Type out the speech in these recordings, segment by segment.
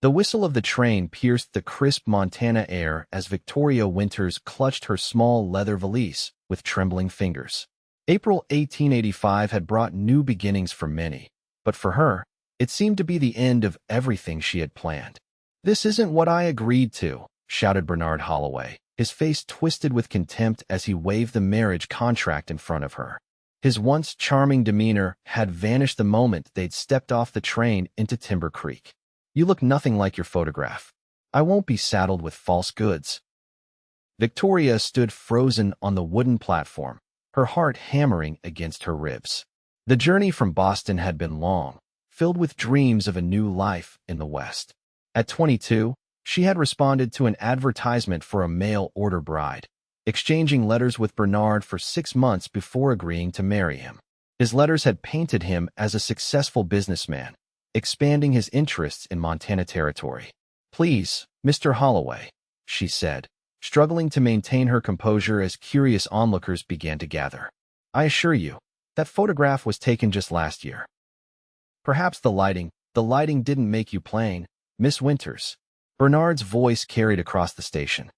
The whistle of the train pierced the crisp Montana air as Victoria Winters clutched her small leather valise with trembling fingers. April 1885 had brought new beginnings for many, but for her, it seemed to be the end of everything she had planned. "This isn't what I agreed to," shouted Bernard Holloway, his face twisted with contempt as he waved the marriage contract in front of her. His once charming demeanor had vanished the moment they'd stepped off the train into Timber Creek. "You look nothing like your photograph. I won't be saddled with false goods." Victoria stood frozen on the wooden platform, her heart hammering against her ribs. The journey from Boston had been long, filled with dreams of a new life in the West. At 22, she had responded to an advertisement for a mail-order bride, exchanging letters with Bernard for 6 months before agreeing to marry him. His letters had painted him as a successful businessman, expanding his interests in Montana territory. "Please, Mr. Holloway," she said, struggling to maintain her composure as curious onlookers began to gather. "I assure you, that photograph was taken just last year. Perhaps the lighting didn't make you plain, Miss Winters." Bernard's voice carried across the station.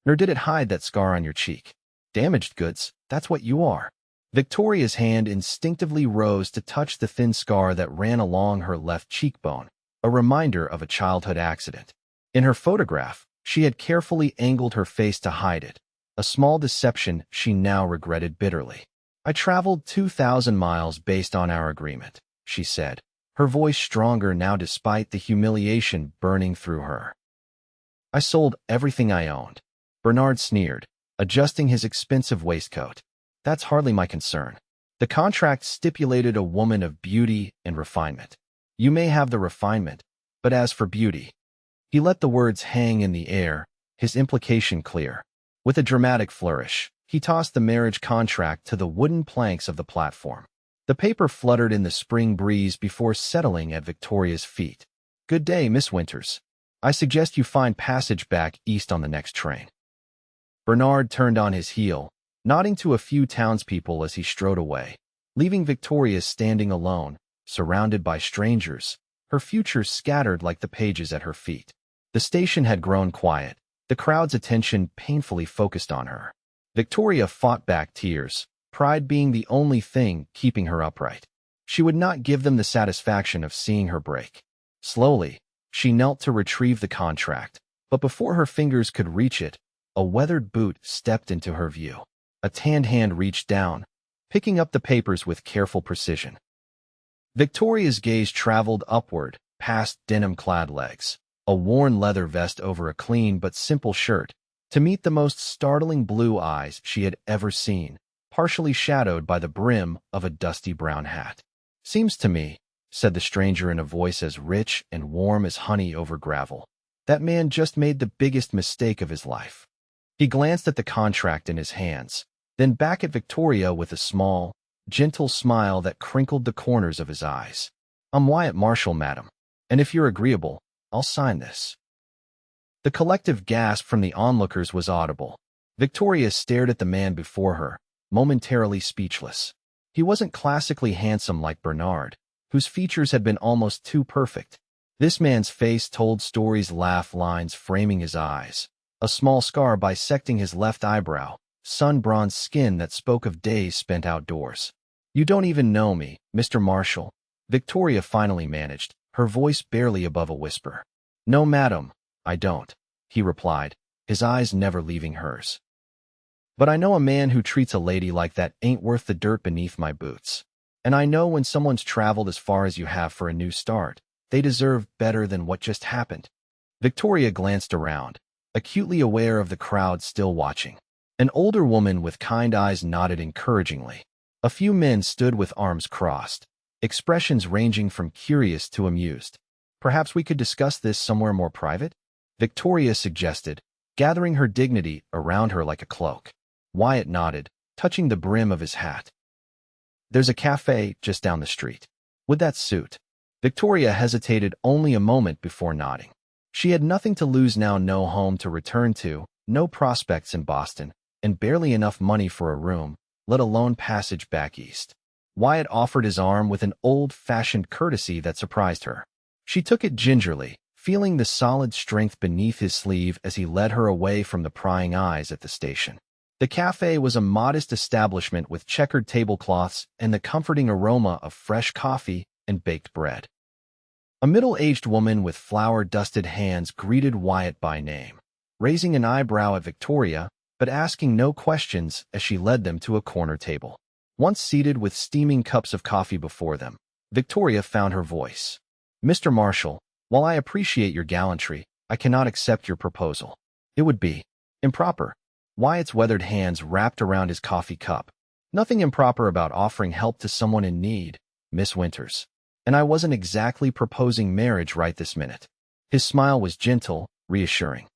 "Nor did it hide that scar on your cheek. Damaged goods, that's what you are." Victoria's hand instinctively rose to touch the thin scar that ran along her left cheekbone, a reminder of a childhood accident. In her photograph, she had carefully angled her face to hide it, a small deception she now regretted bitterly. "I traveled 2,000 miles based on our agreement," she said, her voice stronger now despite the humiliation burning through her. "I sold everything I owned." Bernard sneered, adjusting his expensive waistcoat. "That's hardly my concern. The contract stipulated a woman of beauty and refinement. You may have the refinement, but as for beauty—" He let the words hang in the air, his implication clear. With a dramatic flourish, he tossed the marriage contract to the wooden planks of the platform. The paper fluttered in the spring breeze before settling at Victoria's feet. "Good day, Miss Winters. I suggest you find passage back east on the next train." Bernard turned on his heel, nodding to a few townspeople as he strode away, leaving Victoria standing alone, surrounded by strangers, her future scattered like the pages at her feet. The station had grown quiet, the crowd's attention painfully focused on her. Victoria fought back tears, pride being the only thing keeping her upright. She would not give them the satisfaction of seeing her break. Slowly, she knelt to retrieve the contract, but before her fingers could reach it, a weathered boot stepped into her view. A tanned hand reached down, picking up the papers with careful precision. Victoria's gaze traveled upward, past denim-clad legs, a worn leather vest over a clean but simple shirt, to meet the most startling blue eyes she had ever seen, partially shadowed by the brim of a dusty brown hat. "Seems to me," said the stranger in a voice as rich and warm as honey over gravel, "that man just made the biggest mistake of his life." He glanced at the contract in his hands, then back at Victoria with a small, gentle smile that crinkled the corners of his eyes. "I'm Wyatt Marshall, madam, and if you're agreeable, I'll sign this." The collective gasp from the onlookers was audible. Victoria stared at the man before her, momentarily speechless. He wasn't classically handsome like Bernard, whose features had been almost too perfect. This man's face told stories, laugh lines framing his eyes, a small scar bisecting his left eyebrow, sun-bronzed skin that spoke of days spent outdoors. "You don't even know me, Mr. Marshall," Victoria finally managed, her voice barely above a whisper. "No, madam, I don't," he replied, his eyes never leaving hers. "But I know a man who treats a lady like that ain't worth the dirt beneath my boots. And I know when someone's traveled as far as you have for a new start, they deserve better than what just happened." Victoria glanced around, acutely aware of the crowd still watching. An older woman with kind eyes nodded encouragingly. A few men stood with arms crossed, expressions ranging from curious to amused. "Perhaps we could discuss this somewhere more private?" Victoria suggested, gathering her dignity around her like a cloak. Wyatt nodded, touching the brim of his hat. "There's a cafe just down the street. Would that suit?" Victoria hesitated only a moment before nodding. She had nothing to lose now, no home to return to, no prospects in Boston, and barely enough money for a room, let alone passage back east. Wyatt offered his arm with an old-fashioned courtesy that surprised her. She took it gingerly, feeling the solid strength beneath his sleeve as he led her away from the prying eyes at the station. The cafe was a modest establishment with checkered tablecloths and the comforting aroma of fresh coffee and baked bread. A middle-aged woman with flour-dusted hands greeted Wyatt by name, raising an eyebrow at Victoria, but asking no questions as she led them to a corner table. Once seated with steaming cups of coffee before them, Victoria found her voice. "Mr. Marshall, while I appreciate your gallantry, I cannot accept your proposal. It would be improper." Wyatt's weathered hands wrapped around his coffee cup. "Nothing improper about offering help to someone in need, Miss Winters. And I wasn't exactly proposing marriage right this minute." His smile was gentle, reassuring.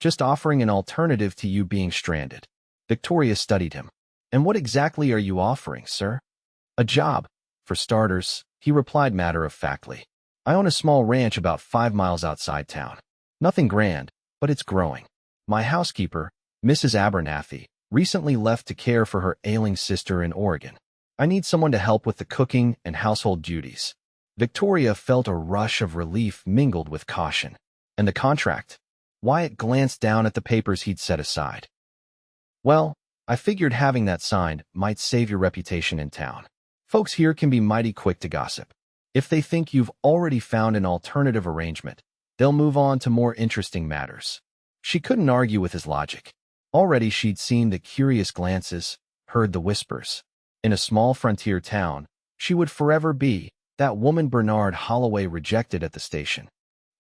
"Just offering an alternative to you being stranded." Victoria studied him. "And what exactly are you offering, sir?" "A job, for starters," he replied matter-of-factly. "I own a small ranch about 5 miles outside town. Nothing grand, but it's growing. My housekeeper, Mrs. Abernathy, recently left to care for her ailing sister in Oregon. I need someone to help with the cooking and household duties." Victoria felt a rush of relief mingled with caution. "And the contract?" Wyatt glanced down at the papers he'd set aside. "Well, I figured having that signed might save your reputation in town. Folks here can be mighty quick to gossip. If they think you've already found an alternative arrangement, they'll move on to more interesting matters." She couldn't argue with his logic. Already she'd seen the curious glances, heard the whispers. In a small frontier town, she would forever be that woman Bernard Holloway rejected at the station.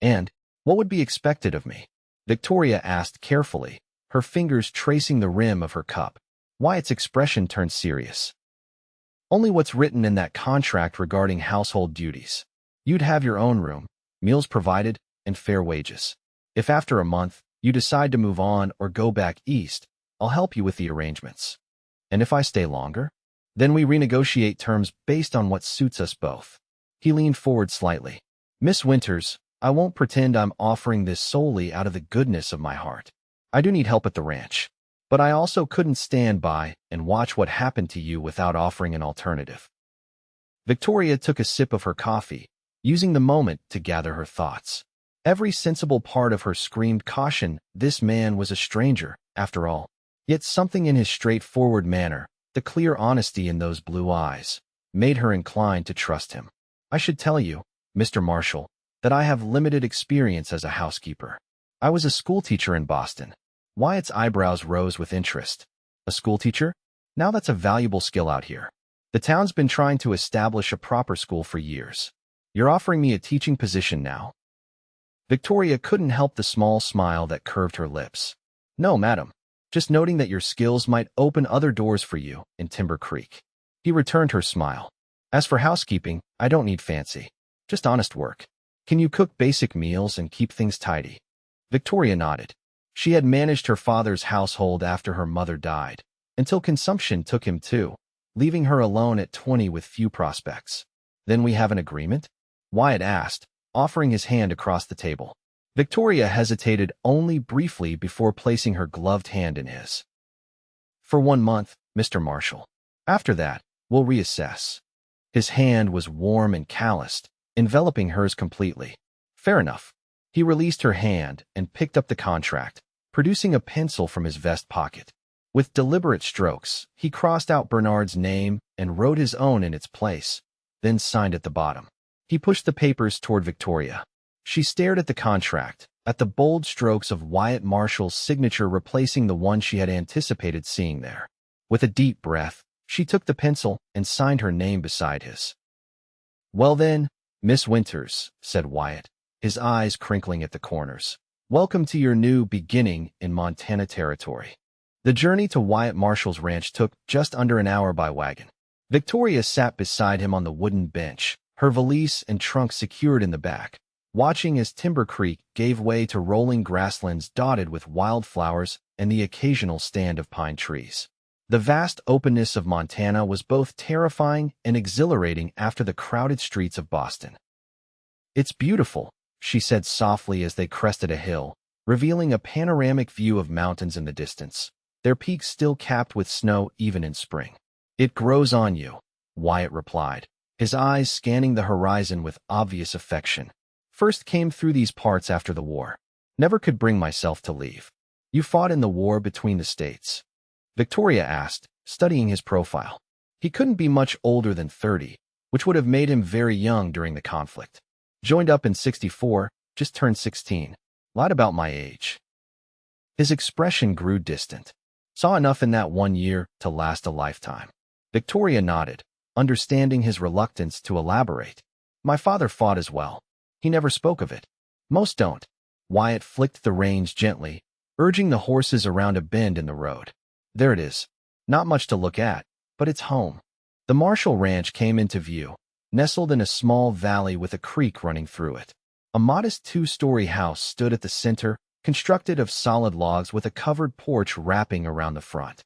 "And what would be expected of me?" Victoria asked carefully, her fingers tracing the rim of her cup. Wyatt's expression turned serious. "Only what's written in that contract regarding household duties. You'd have your own room, meals provided, and fair wages. If after a month, you decide to move on or go back east, I'll help you with the arrangements. And if I stay longer, then we renegotiate terms based on what suits us both." He leaned forward slightly. "Miss Winters, I won't pretend I'm offering this solely out of the goodness of my heart. I do need help at the ranch. But I also couldn't stand by and watch what happened to you without offering an alternative." Victoria took a sip of her coffee, using the moment to gather her thoughts. Every sensible part of her screamed caution. This man was a stranger, after all. Yet something in his straightforward manner, the clear honesty in those blue eyes, made her inclined to trust him. "I should tell you, Mr. Marshall, that I have limited experience as a housekeeper. I was a schoolteacher in Boston." Wyatt's eyebrows rose with interest. "A schoolteacher? Now that's a valuable skill out here. The town's been trying to establish a proper school for years. You're offering me a teaching position now?" Victoria couldn't help the small smile that curved her lips. "No, madam. Just noting that your skills might open other doors for you in Timber Creek." He returned her smile. "As for housekeeping, I don't need fancy. Just honest work. Can you cook basic meals and keep things tidy?" Victoria nodded. She had managed her father's household after her mother died, until consumption took him too, leaving her alone at 20 with few prospects. "Then we have an agreement?" Wyatt asked, offering his hand across the table. Victoria hesitated only briefly before placing her gloved hand in his. "For 1 month, Mr. Marshall. After that, we'll reassess." His hand was warm and calloused, enveloping hers completely. "Fair enough." He released her hand and picked up the contract, producing a pencil from his vest pocket. With deliberate strokes, he crossed out Bernard's name and wrote his own in its place, then signed at the bottom. He pushed the papers toward Victoria. She stared at the contract, at the bold strokes of Wyatt Marshall's signature replacing the one she had anticipated seeing there. With a deep breath, she took the pencil and signed her name beside his. "Well then, Miss Winters," said Wyatt, his eyes crinkling at the corners. "Welcome to your new beginning in Montana territory." The journey to Wyatt Marshall's ranch took just under an hour by wagon. Victoria sat beside him on the wooden bench, her valise and trunk secured in the back, watching as Timber Creek gave way to rolling grasslands dotted with wildflowers and the occasional stand of pine trees. The vast openness of Montana was both terrifying and exhilarating after the crowded streets of Boston. "It's beautiful," she said softly as they crested a hill, revealing a panoramic view of mountains in the distance, their peaks still capped with snow even in spring. "It grows on you," Wyatt replied, his eyes scanning the horizon with obvious affection. First came through these parts after the war. Never could bring myself to leave. You fought in the war between the states? Victoria asked, studying his profile. He couldn't be much older than 30, which would have made him very young during the conflict. Joined up in 64, just turned 16. Lied about my age. His expression grew distant. Saw enough in that 1 year to last a lifetime. Victoria nodded, understanding his reluctance to elaborate. My father fought as well. He never spoke of it. Most don't. Wyatt flicked the reins gently, urging the horses around a bend in the road. There it is. Not much to look at, but it's home. The Marshall Ranch came into view, nestled in a small valley with a creek running through it. A modest 2-story house stood at the center, constructed of solid logs with a covered porch wrapping around the front.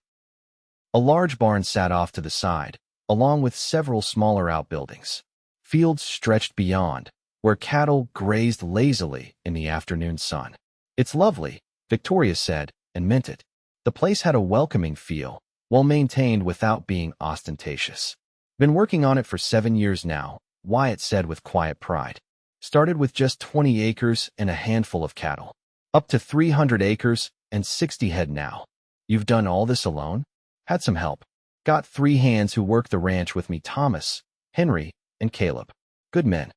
A large barn sat off to the side, along with several smaller outbuildings. Fields stretched beyond, where cattle grazed lazily in the afternoon sun. It's lovely, Victoria said, and meant it. The place had a welcoming feel, well maintained without being ostentatious. Been working on it for 7 years now, Wyatt said with quiet pride. Started with just 20 acres and a handful of cattle. Up to 300 acres and 60 head now. You've done all this alone? Had some help. Got 3 hands who work the ranch with me, Thomas, Henry, and Caleb. Good men.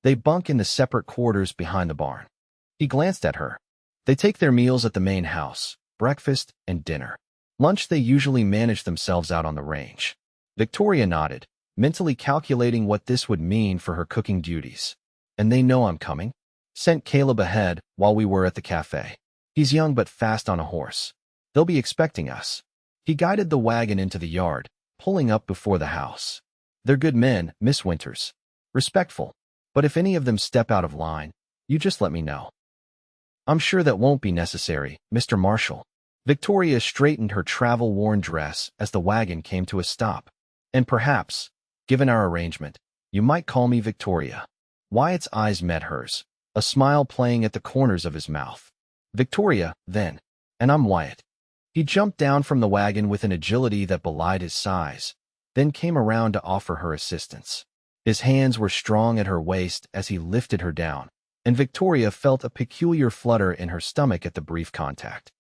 They bunk in the separate quarters behind the barn. He glanced at her. They take their meals at the main house, breakfast and dinner. Lunch they usually manage themselves out on the range. Victoria nodded, mentally calculating what this would mean for her cooking duties. And they know I'm coming? Sent Caleb ahead while we were at the cafe. He's young but fast on a horse. They'll be expecting us. He guided the wagon into the yard, pulling up before the house. They're good men, Miss Winters. Respectful. But if any of them step out of line, you just let me know. I'm sure that won't be necessary, Mr. Marshall. Victoria straightened her travel-worn dress as the wagon came to a stop. And perhaps, given our arrangement, you might call me Victoria. Wyatt's eyes met hers, a smile playing at the corners of his mouth. Victoria, then. And I'm Wyatt. He jumped down from the wagon with an agility that belied his size, then came around to offer her assistance. His hands were strong at her waist as he lifted her down, and Victoria felt a peculiar flutter in her stomach at the brief contact.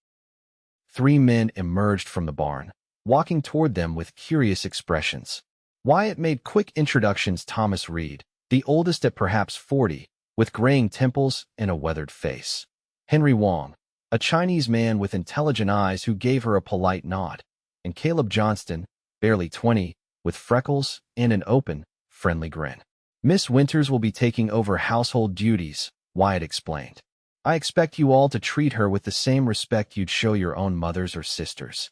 3 men emerged from the barn, walking toward them with curious expressions. Wyatt made quick introductions. Thomas Reed, the oldest at perhaps 40, with graying temples and a weathered face. Henry Wong, a Chinese man with intelligent eyes who gave her a polite nod. And Caleb Johnston, barely 20, with freckles and an open, friendly grin. Miss Winters will be taking over household duties, Wyatt explained. I expect you all to treat her with the same respect you'd show your own mothers or sisters.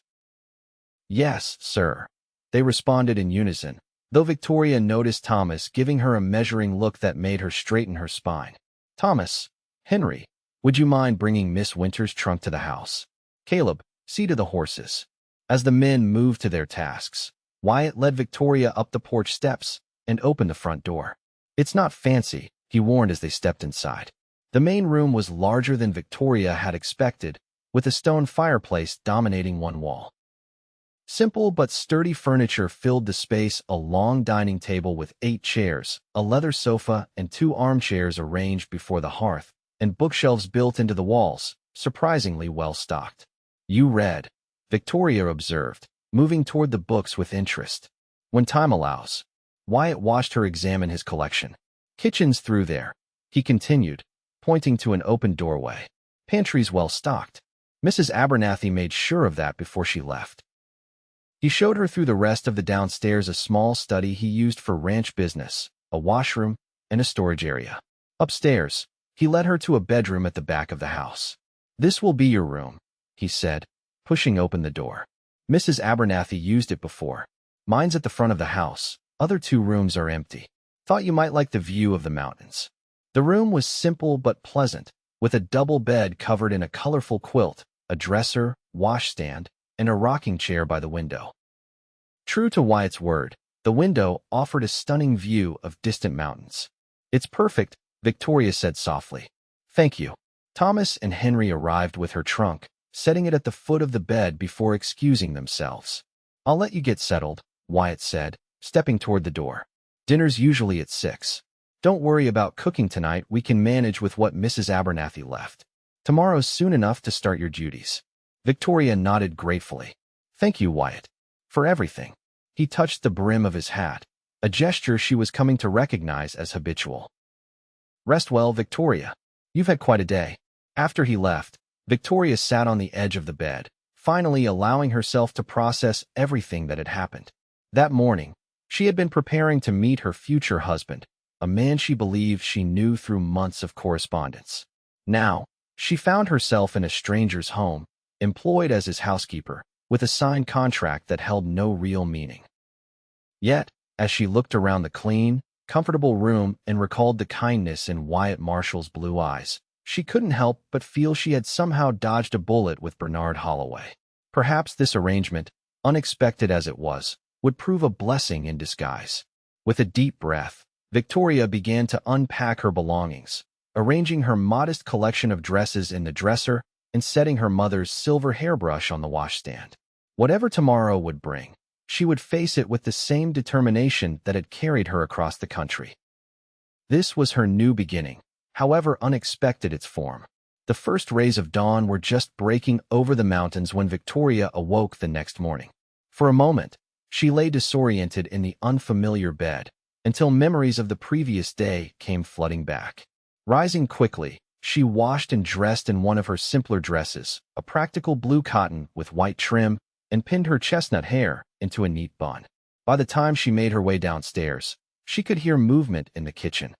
Yes, sir. They responded in unison, though Victoria noticed Thomas giving her a measuring look that made her straighten her spine. Thomas, Henry, would you mind bringing Miss Winters' trunk to the house? Caleb, see to the horses. As the men moved to their tasks, Wyatt led Victoria up the porch steps and opened the front door. It's not fancy, he warned as they stepped inside. The main room was larger than Victoria had expected, with a stone fireplace dominating one wall. Simple but sturdy furniture filled the space: a long dining table with 8 chairs, a leather sofa, and 2 armchairs arranged before the hearth, and bookshelves built into the walls, surprisingly well stocked. You read, Victoria observed, moving toward the books with interest. When time allows. Wyatt watched her examine his collection. Kitchen's through there, he continued, pointing to an open doorway. Pantry's well stocked. Mrs. Abernathy made sure of that before she left. He showed her through the rest of the downstairs: a small study he used for ranch business, a washroom, and a storage area. Upstairs, he led her to a bedroom at the back of the house. This will be your room, he said, pushing open the door. Mrs. Abernathy used it before. Mine's at the front of the house. Other 2 rooms are empty. Thought you might like the view of the mountains. The room was simple but pleasant, with a double bed covered in a colorful quilt, a dresser, washstand, and a rocking chair by the window. True to Wyatt's word, the window offered a stunning view of distant mountains. It's perfect, Victoria said softly. Thank you. Thomas and Henry arrived with her trunk, setting it at the foot of the bed before excusing themselves. I'll let you get settled, Wyatt said, stepping toward the door. Dinner's usually at 6. Don't worry about cooking tonight. We can manage with what Mrs. Abernathy left. Tomorrow's soon enough to start your duties. Victoria nodded gratefully. Thank you, Wyatt, for everything. He touched the brim of his hat, a gesture she was coming to recognize as habitual. Rest well, Victoria. You've had quite a day. After he left, Victoria sat on the edge of the bed, finally allowing herself to process everything that had happened. That morning, she had been preparing to meet her future husband, a man she believed she knew through months of correspondence. Now, she found herself in a stranger's home, employed as his housekeeper, with a signed contract that held no real meaning. Yet, as she looked around the clean, comfortable room and recalled the kindness in Wyatt Marshall's blue eyes, she couldn't help but feel she had somehow dodged a bullet with Bernard Holloway. Perhaps this arrangement, unexpected as it was, would prove a blessing in disguise. With a deep breath, Victoria began to unpack her belongings, arranging her modest collection of dresses in the dresser and setting her mother's silver hairbrush on the washstand. Whatever tomorrow would bring, she would face it with the same determination that had carried her across the country. This was her new beginning, however unexpected its form. The first rays of dawn were just breaking over the mountains when Victoria awoke the next morning. For a moment, she lay disoriented in the unfamiliar bed, until memories of the previous day came flooding back. Rising quickly, she washed and dressed in one of her simpler dresses, a practical blue cotton with white trim, and pinned her chestnut hair into a neat bun. By the time she made her way downstairs, she could hear movement in the kitchen.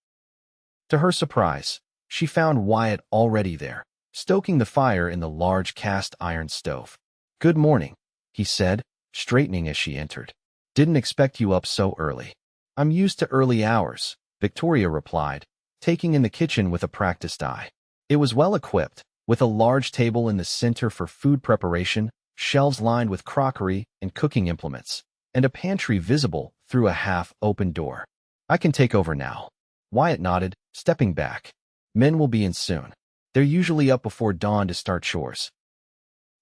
To her surprise, she found Wyatt already there, stoking the fire in the large cast-iron stove. "Good morning," he said, straightening as she entered. "Didn't expect you up so early." "I'm used to early hours," Victoria replied, taking in the kitchen with a practiced eye. It was well equipped, with a large table in the center for food preparation, shelves lined with crockery and cooking implements, and a pantry visible through a half-open door. "I can take over now." Wyatt nodded, stepping back. "Men will be in soon. They're usually up before dawn to start chores."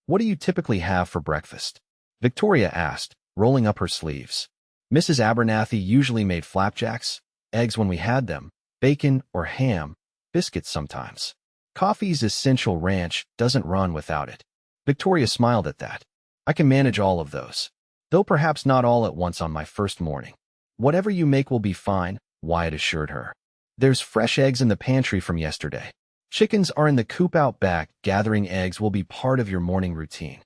"What do you typically have for breakfast?" Victoria asked, rolling up her sleeves. "Mrs. Abernathy usually made flapjacks, eggs when we had them, bacon or ham, biscuits sometimes. Coffee's essential ranch doesn't run without it." Victoria smiled at that. "I can manage all of those, though perhaps not all at once on my first morning." "Whatever you make will be fine," Wyatt assured her. "There's fresh eggs in the pantry from yesterday. Chickens are in the coop out back. Gathering eggs will be part of your morning routine."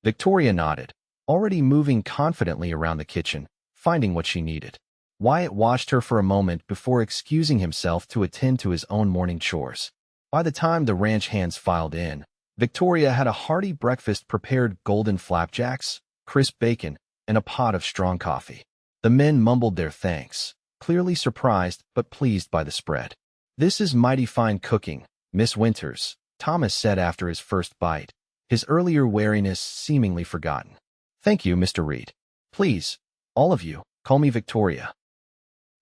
Victoria nodded, already moving confidently around the kitchen, finding what she needed. Wyatt watched her for a moment before excusing himself to attend to his own morning chores. By the time the ranch hands filed in, Victoria had a hearty breakfast prepared: golden flapjacks, crisp bacon, and a pot of strong coffee. The men mumbled their thanks, clearly surprised but pleased by the spread. "This is mighty fine cooking, Miss Winters," Thomas said after his first bite, his earlier wariness seemingly forgotten. "Thank you, Mr. Reed. Please, all of you, call me Victoria."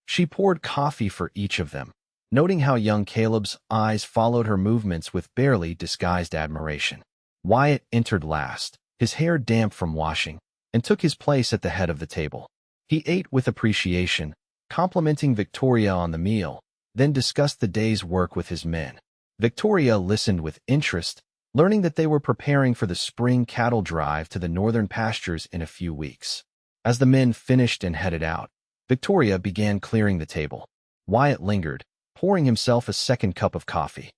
She poured coffee for each of them, noting how young Caleb's eyes followed her movements with barely disguised admiration. Wyatt entered last, his hair damp from washing, and took his place at the head of the table. He ate with appreciation, complimenting Victoria on the meal, then discussed the day's work with his men. Victoria listened with interest, learning that they were preparing for the spring cattle drive to the northern pastures in a few weeks. As the men finished and headed out, Victoria began clearing the table. Wyatt lingered, pouring himself a second cup of coffee.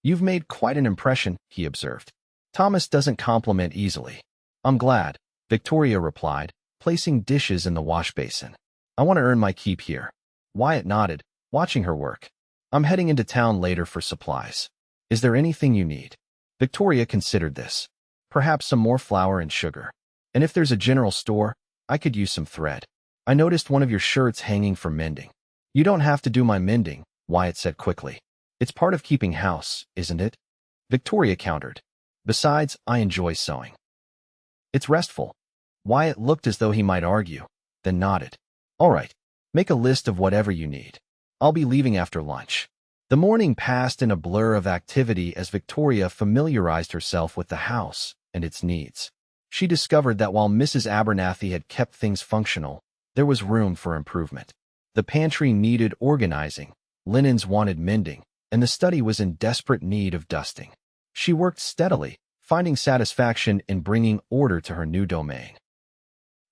"You've made quite an impression," he observed. "Thomas doesn't compliment easily." "I'm glad," Victoria replied, placing dishes in the wash basin. "I want to earn my keep here." Wyatt nodded, watching her work. "I'm heading into town later for supplies. Is there anything you need?" Victoria considered this. "Perhaps some more flour and sugar. And if there's a general store, I could use some thread. I noticed one of your shirts hanging for mending." "You don't have to do my mending," Wyatt said quickly. "It's part of keeping house, isn't it?" Victoria countered. "Besides, I enjoy sewing. It's restful." Wyatt looked as though he might argue, then nodded. "All right, make a list of whatever you need. I'll be leaving after lunch." The morning passed in a blur of activity as Victoria familiarized herself with the house and its needs. She discovered that while Mrs. Abernathy had kept things functional, there was room for improvement. The pantry needed organizing, linens wanted mending, and the study was in desperate need of dusting. She worked steadily, finding satisfaction in bringing order to her new domain.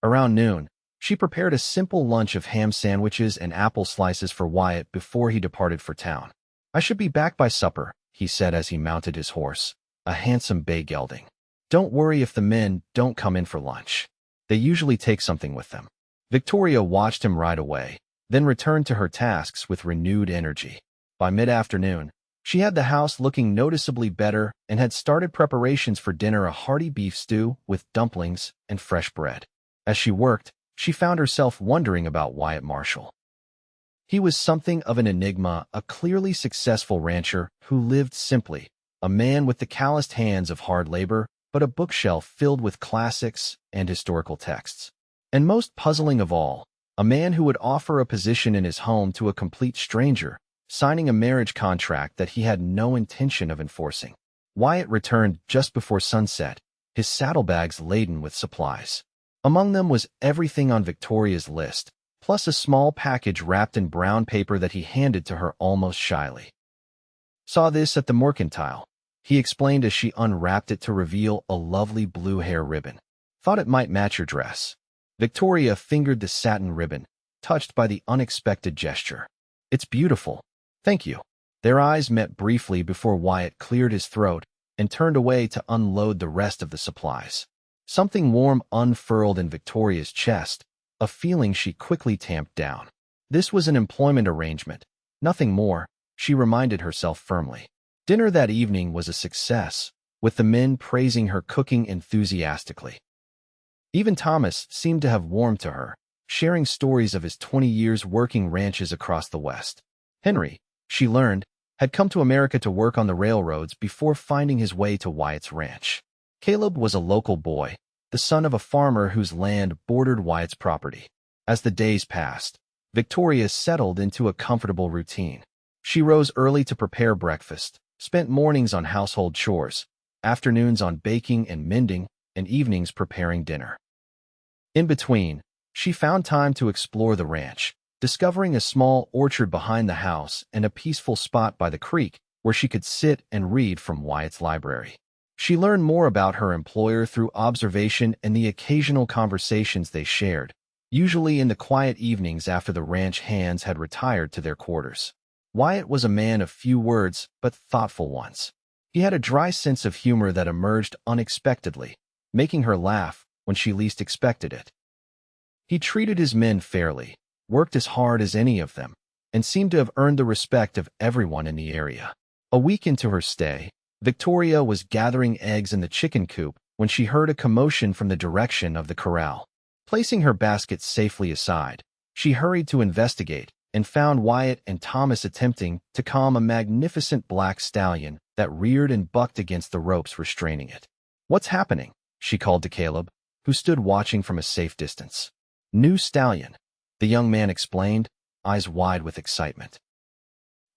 Around noon, she prepared a simple lunch of ham sandwiches and apple slices for Wyatt before he departed for town. "I should be back by supper," he said as he mounted his horse, a handsome bay gelding. "Don't worry if the men don't come in for lunch. They usually take something with them." Victoria watched him ride away, then returned to her tasks with renewed energy. By mid-afternoon, she had the house looking noticeably better and had started preparations for dinner, a hearty beef stew with dumplings and fresh bread. As she worked, she found herself wondering about Wyatt Marshall. He was something of an enigma, a clearly successful rancher who lived simply, a man with the calloused hands of hard labor, but a bookshelf filled with classics and historical texts. And most puzzling of all, a man who would offer a position in his home to a complete stranger, signing a marriage contract that he had no intention of enforcing. Wyatt returned just before sunset, his saddlebags laden with supplies. Among them was everything on Victoria's list, plus a small package wrapped in brown paper that he handed to her almost shyly. "Saw this at the mercantile," he explained as she unwrapped it to reveal a lovely blue hair ribbon. "Thought it might match your dress." Victoria fingered the satin ribbon, touched by the unexpected gesture. "It's beautiful. Thank you." Their eyes met briefly before Wyatt cleared his throat and turned away to unload the rest of the supplies. Something warm unfurled in Victoria's chest, a feeling she quickly tamped down. This was an employment arrangement, nothing more, she reminded herself firmly. Dinner that evening was a success, with the men praising her cooking enthusiastically. Even Thomas seemed to have warmed to her, sharing stories of his 20 years working ranches across the West. Henry, she learned, had come to America to work on the railroads before finding his way to Wyatt's ranch. Caleb was a local boy, the son of a farmer whose land bordered Wyatt's property. As the days passed, Victoria settled into a comfortable routine. She rose early to prepare breakfast, spent mornings on household chores, afternoons on baking and mending, and evenings preparing dinner. In between, she found time to explore the ranch, discovering a small orchard behind the house and a peaceful spot by the creek where she could sit and read from Wyatt's library. She learned more about her employer through observation and the occasional conversations they shared, usually in the quiet evenings after the ranch hands had retired to their quarters. Wyatt was a man of few words, but thoughtful ones. He had a dry sense of humor that emerged unexpectedly, making her laugh when she least expected it. He treated his men fairly, worked as hard as any of them, and seemed to have earned the respect of everyone in the area. A week into her stay, Victoria was gathering eggs in the chicken coop when she heard a commotion from the direction of the corral. Placing her basket safely aside, she hurried to investigate and found Wyatt and Thomas attempting to calm a magnificent black stallion that reared and bucked against the ropes restraining it. "What's happening?" she called to Caleb, who stood watching from a safe distance. "New stallion," the young man explained, eyes wide with excitement.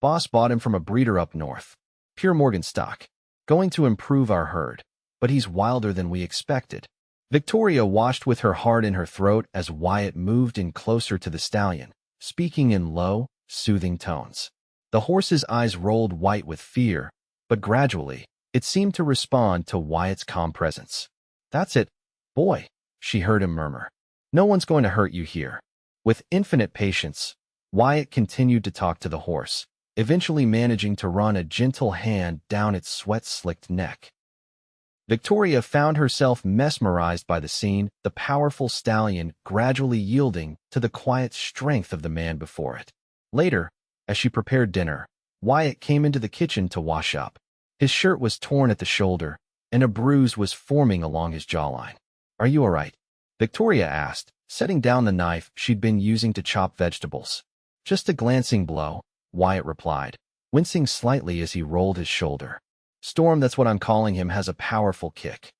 "Boss bought him from a breeder up north. Pure Morgan stock. Going to improve our herd, but he's wilder than we expected." Victoria watched with her heart in her throat as Wyatt moved in closer to the stallion, speaking in low, soothing tones. The horse's eyes rolled white with fear, but gradually, it seemed to respond to Wyatt's calm presence. "That's it, boy," she heard him murmur. "No one's going to hurt you here." With infinite patience, Wyatt continued to talk to the horse, eventually managing to run a gentle hand down its sweat-slicked neck. Victoria found herself mesmerized by the scene, the powerful stallion gradually yielding to the quiet strength of the man before it. Later, as she prepared dinner, Wyatt came into the kitchen to wash up. His shirt was torn at the shoulder, and a bruise was forming along his jawline. "Are you all right?" Victoria asked, setting down the knife she'd been using to chop vegetables. "Just a glancing blow," Wyatt replied, wincing slightly as he rolled his shoulder. "Storm, that's what I'm calling him, has a powerful kick."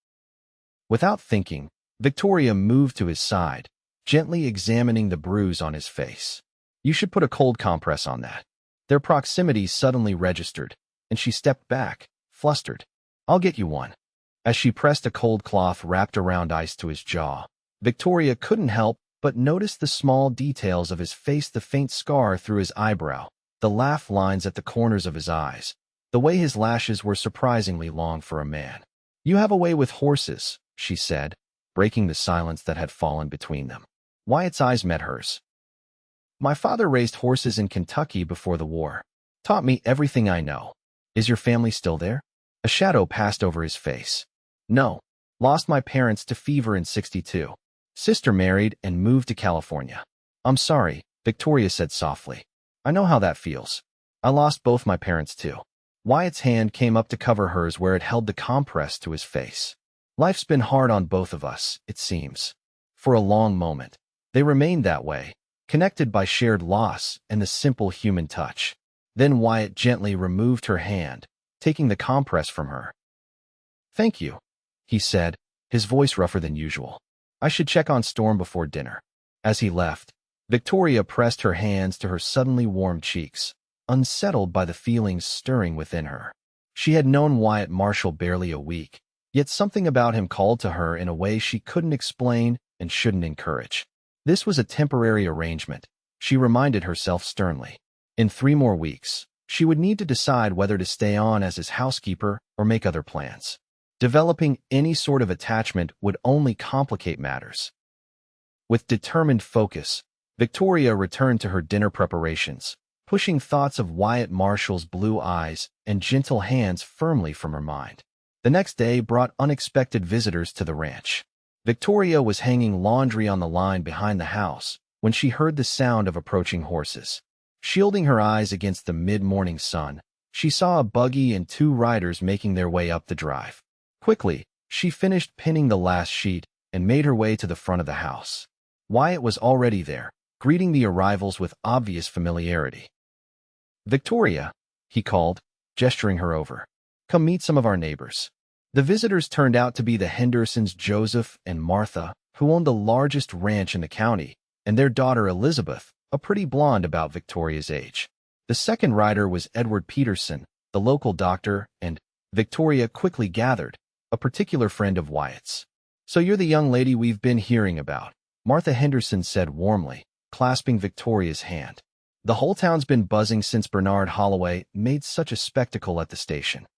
Without thinking, Victoria moved to his side, gently examining the bruise on his face. "You should put a cold compress on that." Their proximity suddenly registered, and she stepped back, flustered. "I'll get you one." As she pressed a cold cloth wrapped around ice to his jaw, Victoria couldn't help but noticed the small details of his face, the faint scar through his eyebrow, the laugh lines at the corners of his eyes, the way his lashes were surprisingly long for a man. "You have a way with horses," she said, breaking the silence that had fallen between them. Wyatt's eyes met hers. "My father raised horses in Kentucky before the war. Taught me everything I know. Is your family still there?" A shadow passed over his face. "No. Lost my parents to fever in '62. Sister married and moved to California." "I'm sorry," Victoria said softly. "I know how that feels. I lost both my parents too." Wyatt's hand came up to cover hers where it held the compress to his face. "Life's been hard on both of us, it seems." For a long moment, they remained that way, connected by shared loss and the simple human touch. Then Wyatt gently removed her hand, taking the compress from her. "Thank you," he said, his voice rougher than usual. "I should check on Storm before dinner." As he left, Victoria pressed her hands to her suddenly warm cheeks, unsettled by the feelings stirring within her. She had known Wyatt Marshall barely a week, yet something about him called to her in a way she couldn't explain and shouldn't encourage. This was a temporary arrangement, she reminded herself sternly. In 3 more weeks, she would need to decide whether to stay on as his housekeeper or make other plans. Developing any sort of attachment would only complicate matters. With determined focus, Victoria returned to her dinner preparations, pushing thoughts of Wyatt Marshall's blue eyes and gentle hands firmly from her mind. The next day brought unexpected visitors to the ranch. Victoria was hanging laundry on the line behind the house when she heard the sound of approaching horses. Shielding her eyes against the mid-morning sun, she saw a buggy and 2 riders making their way up the drive. Quickly, she finished pinning the last sheet and made her way to the front of the house. Wyatt was already there, greeting the arrivals with obvious familiarity. "Victoria," he called, gesturing her over. "Come meet some of our neighbors." The visitors turned out to be the Hendersons, Joseph and Martha, who owned the largest ranch in the county, and their daughter Elizabeth, a pretty blonde about Victoria's age. The second rider was Edward Peterson, the local doctor, and, Victoria quickly gathered, a particular friend of Wyatt's. "So you're the young lady we've been hearing about," Martha Henderson said warmly, clasping Victoria's hand. "The whole town's been buzzing since Bernard Holloway made such a spectacle at the station."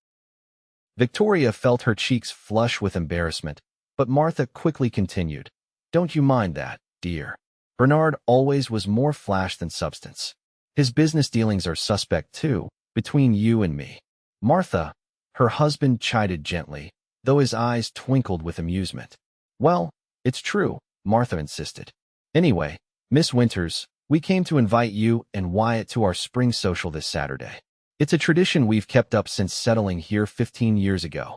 Victoria felt her cheeks flush with embarrassment, but Martha quickly continued. "Don't you mind that, dear. Bernard always was more flash than substance. His business dealings are suspect too, between you and me." Martha, her husband, chided gently, though his eyes twinkled with amusement. "Well, it's true," Martha insisted. "Anyway, Miss Winters, we came to invite you and Wyatt to our spring social this Saturday. It's a tradition we've kept up since settling here 15 years ago."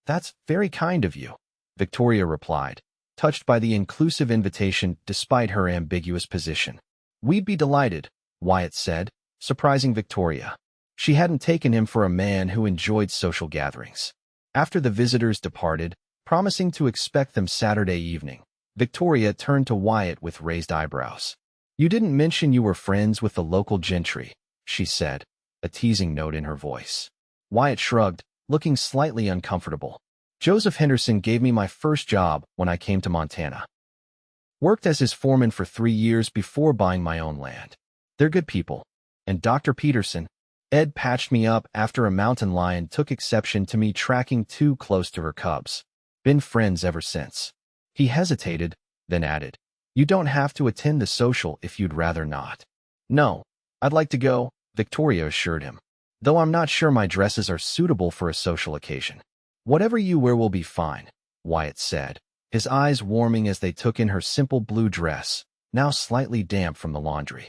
"That's very kind of you," Victoria replied, touched by the inclusive invitation despite her ambiguous position. "We'd be delighted," Wyatt said, surprising Victoria. She hadn't taken him for a man who enjoyed social gatherings. After the visitors departed, promising to expect them Saturday evening, Victoria turned to Wyatt with raised eyebrows. "You didn't mention you were friends with the local gentry," she said, a teasing note in her voice. Wyatt shrugged, looking slightly uncomfortable. "Joseph Henderson gave me my first job when I came to Montana. Worked as his foreman for 3 years before buying my own land. They're good people. And Dr. Peterson, Ed patched me up after a mountain lion took exception to me tracking too close to her cubs. Been friends ever since." He hesitated, then added, "You don't have to attend the social if you'd rather not." "No, I'd like to go," Victoria assured him, "though I'm not sure my dresses are suitable for a social occasion." "Whatever you wear will be fine," Wyatt said, his eyes warming as they took in her simple blue dress, now slightly damp from the laundry.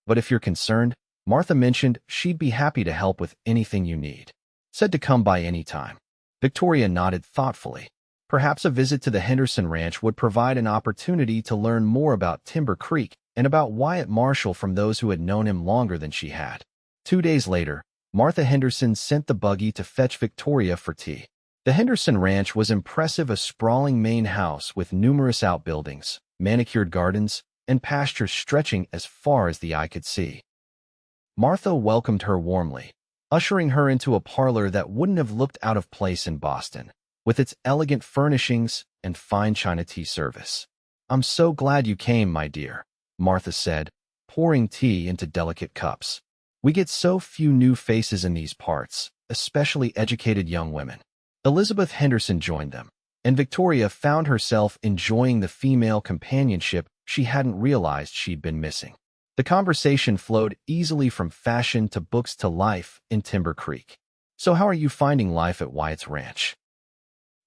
"But if you're concerned, Martha mentioned she'd be happy to help with anything you need. Said to come by any time." Victoria nodded thoughtfully. Perhaps a visit to the Henderson Ranch would provide an opportunity to learn more about Timber Creek and about Wyatt Marshall from those who had known him longer than she had. 2 days later, Martha Henderson sent the buggy to fetch Victoria for tea. The Henderson Ranch was impressive, a sprawling main house with numerous outbuildings, manicured gardens, and pastures stretching as far as the eye could see. Martha welcomed her warmly, ushering her into a parlor that wouldn't have looked out of place in Boston, with its elegant furnishings and fine china tea service. "I'm so glad you came, my dear," Martha said, pouring tea into delicate cups. "We get so few new faces in these parts, especially educated young women." Elizabeth Henderson joined them, and Victoria found herself enjoying the female companionship she hadn't realized she'd been missing. The conversation flowed easily from fashion to books to life in Timber Creek. "So how are you finding life at Wyatt's ranch?"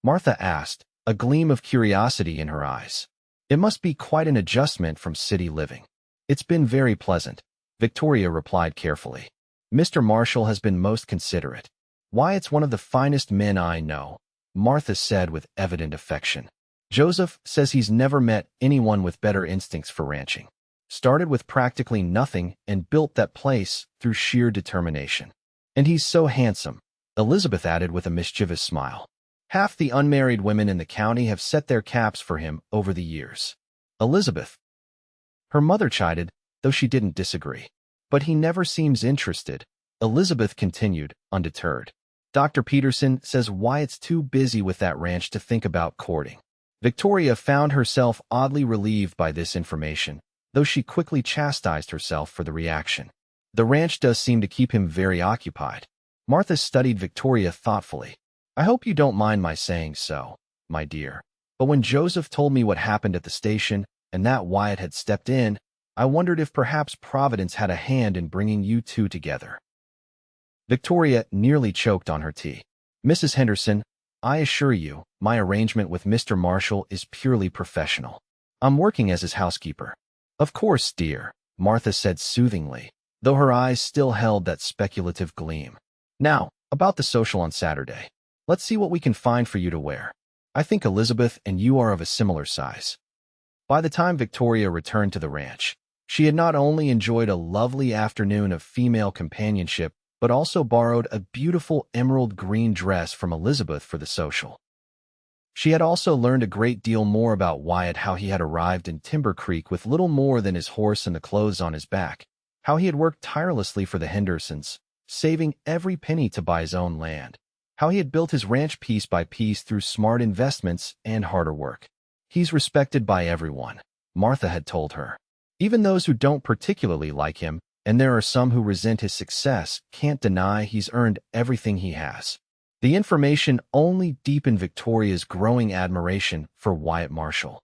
Martha asked, a gleam of curiosity in her eyes. "It must be quite an adjustment from city living." "It's been very pleasant," Victoria replied carefully. "Mr. Marshall has been most considerate. Wyatt's one of the finest men I know," Martha said with evident affection. "Joseph says he's never met anyone with better instincts for ranching. Started with practically nothing and built that place through sheer determination. And he's so handsome," Elizabeth added with a mischievous smile. "Half the unmarried women in the county have set their caps for him over the years." "Elizabeth," her mother chided, though she didn't disagree. "But he never seems interested," Elizabeth continued, undeterred. "Dr. Peterson says Wyatt's too busy with that ranch to think about courting." Victoria found herself oddly relieved by this information, though she quickly chastised herself for the reaction. "The ranch does seem to keep him very occupied." Martha studied Victoria thoughtfully. "I hope you don't mind my saying so, my dear, but when Joseph told me what happened at the station and that Wyatt had stepped in, I wondered if perhaps Providence had a hand in bringing you two together." Victoria nearly choked on her tea. "Mrs. Henderson, I assure you, my arrangement with Mr. Marshall is purely professional. I'm working as his housekeeper." "Of course, dear," Martha said soothingly, though her eyes still held that speculative gleam. "Now, about the social on Saturday. Let's see what we can find for you to wear. I think Elizabeth and you are of a similar size." By the time Victoria returned to the ranch, she had not only enjoyed a lovely afternoon of female companionship, but also borrowed a beautiful emerald green dress from Elizabeth for the social. She had also learned a great deal more about Wyatt, how he had arrived in Timber Creek with little more than his horse and the clothes on his back, how he had worked tirelessly for the Hendersons, saving every penny to buy his own land, how he had built his ranch piece by piece through smart investments and harder work. "He's respected by everyone," Martha had told her. "Even those who don't particularly like him, and there are some who resent his success, can't deny he's earned everything he has." The information only deepened Victoria's growing admiration for Wyatt Marshall.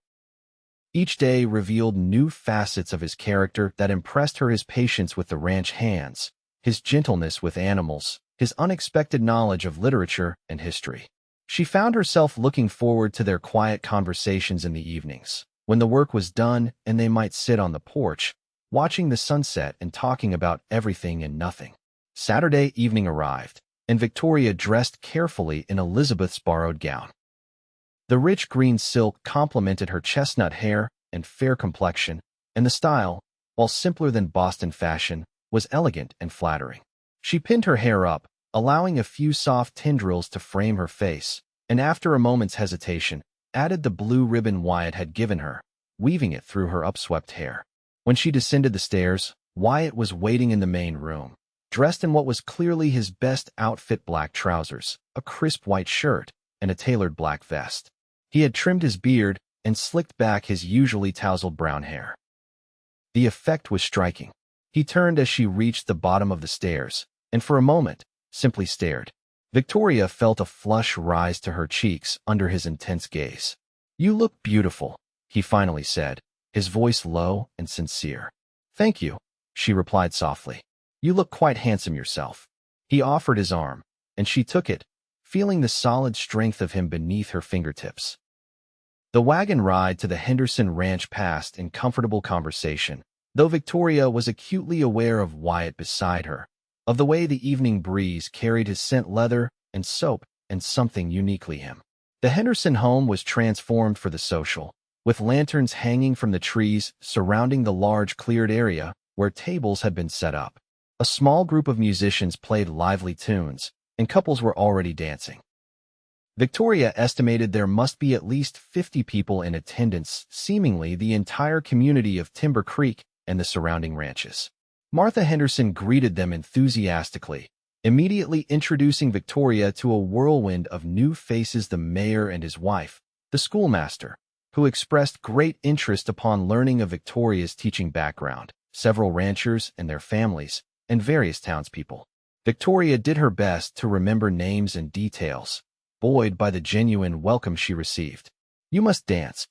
Each day revealed new facets of his character that impressed her: his patience with the ranch hands, his gentleness with animals, his unexpected knowledge of literature and history. She found herself looking forward to their quiet conversations in the evenings, when the work was done and they might sit on the porch, watching the sunset and talking about everything and nothing. Saturday evening arrived, and Victoria dressed carefully in Elizabeth's borrowed gown. The rich green silk complemented her chestnut hair and fair complexion, and the style, while simpler than Boston fashion, was elegant and flattering. She pinned her hair up, allowing a few soft tendrils to frame her face, and after a moment's hesitation, added the blue ribbon Wyatt had given her, weaving it through her upswept hair. When she descended the stairs, Wyatt was waiting in the main room, dressed in what was clearly his best outfit: black trousers, a crisp white shirt, and a tailored black vest. He had trimmed his beard and slicked back his usually tousled brown hair. The effect was striking. He turned as she reached the bottom of the stairs, and for a moment, simply stared. Victoria felt a flush rise to her cheeks under his intense gaze. "You look beautiful," he finally said, his voice low and sincere. "Thank you," she replied softly. "You look quite handsome yourself." He offered his arm, and she took it, feeling the solid strength of him beneath her fingertips. The wagon ride to the Henderson ranch passed in comfortable conversation, though Victoria was acutely aware of Wyatt beside her, of the way the evening breeze carried his scent leather and soap and something uniquely him. The Henderson home was transformed for the social, with lanterns hanging from the trees surrounding the large cleared area where tables had been set up. A small group of musicians played lively tunes, and couples were already dancing. Victoria estimated there must be at least 50 people in attendance, seemingly the entire community of Timber Creek and the surrounding ranches. Martha Henderson greeted them enthusiastically, immediately introducing Victoria to a whirlwind of new faces: the mayor and his wife, the schoolmaster, who expressed great interest upon learning of Victoria's teaching background, several ranchers and their families, and various townspeople. Victoria did her best to remember names and details, buoyed by the genuine welcome she received. "You must dance,"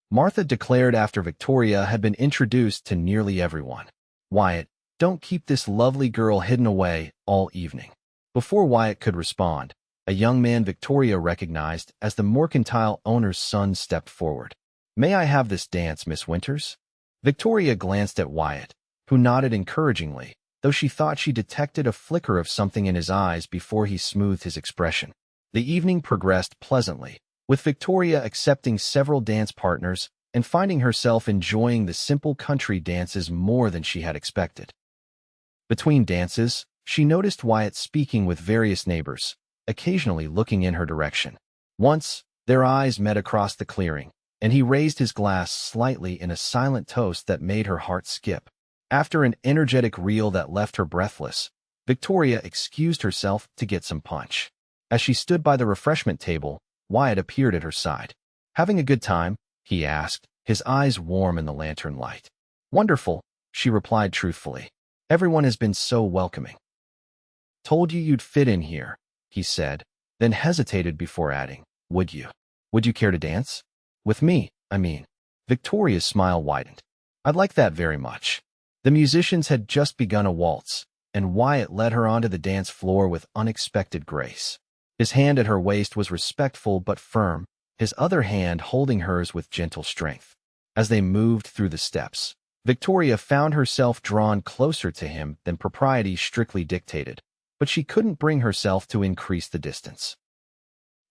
Martha declared after Victoria had been introduced to nearly everyone. "Wyatt, don't keep this lovely girl hidden away all evening." Before Wyatt could respond, a young man Victoria recognized as the mercantile owner's son stepped forward. "May I have this dance, Miss Winters?" Victoria glanced at Wyatt, who nodded encouragingly, though she thought she detected a flicker of something in his eyes before he smoothed his expression. The evening progressed pleasantly, with Victoria accepting several dance partners and finding herself enjoying the simple country dances more than she had expected. Between dances, she noticed Wyatt speaking with various neighbors, occasionally looking in her direction. Once, their eyes met across the clearing, and he raised his glass slightly in a silent toast that made her heart skip. After an energetic reel that left her breathless, Victoria excused herself to get some punch. As she stood by the refreshment table, Wyatt appeared at her side. "Having a good time?" he asked, his eyes warm in the lantern light. "Wonderful," she replied truthfully. "Everyone has been so welcoming." "Told you you'd fit in here," he said, then hesitated before adding, "Would you? Would you care to dance? With me, I mean." Victoria's smile widened. "I'd like that very much." The musicians had just begun a waltz, and Wyatt led her onto the dance floor with unexpected grace. His hand at her waist was respectful but firm, his other hand holding hers with gentle strength. As they moved through the steps, Victoria found herself drawn closer to him than propriety strictly dictated, but she couldn't bring herself to increase the distance.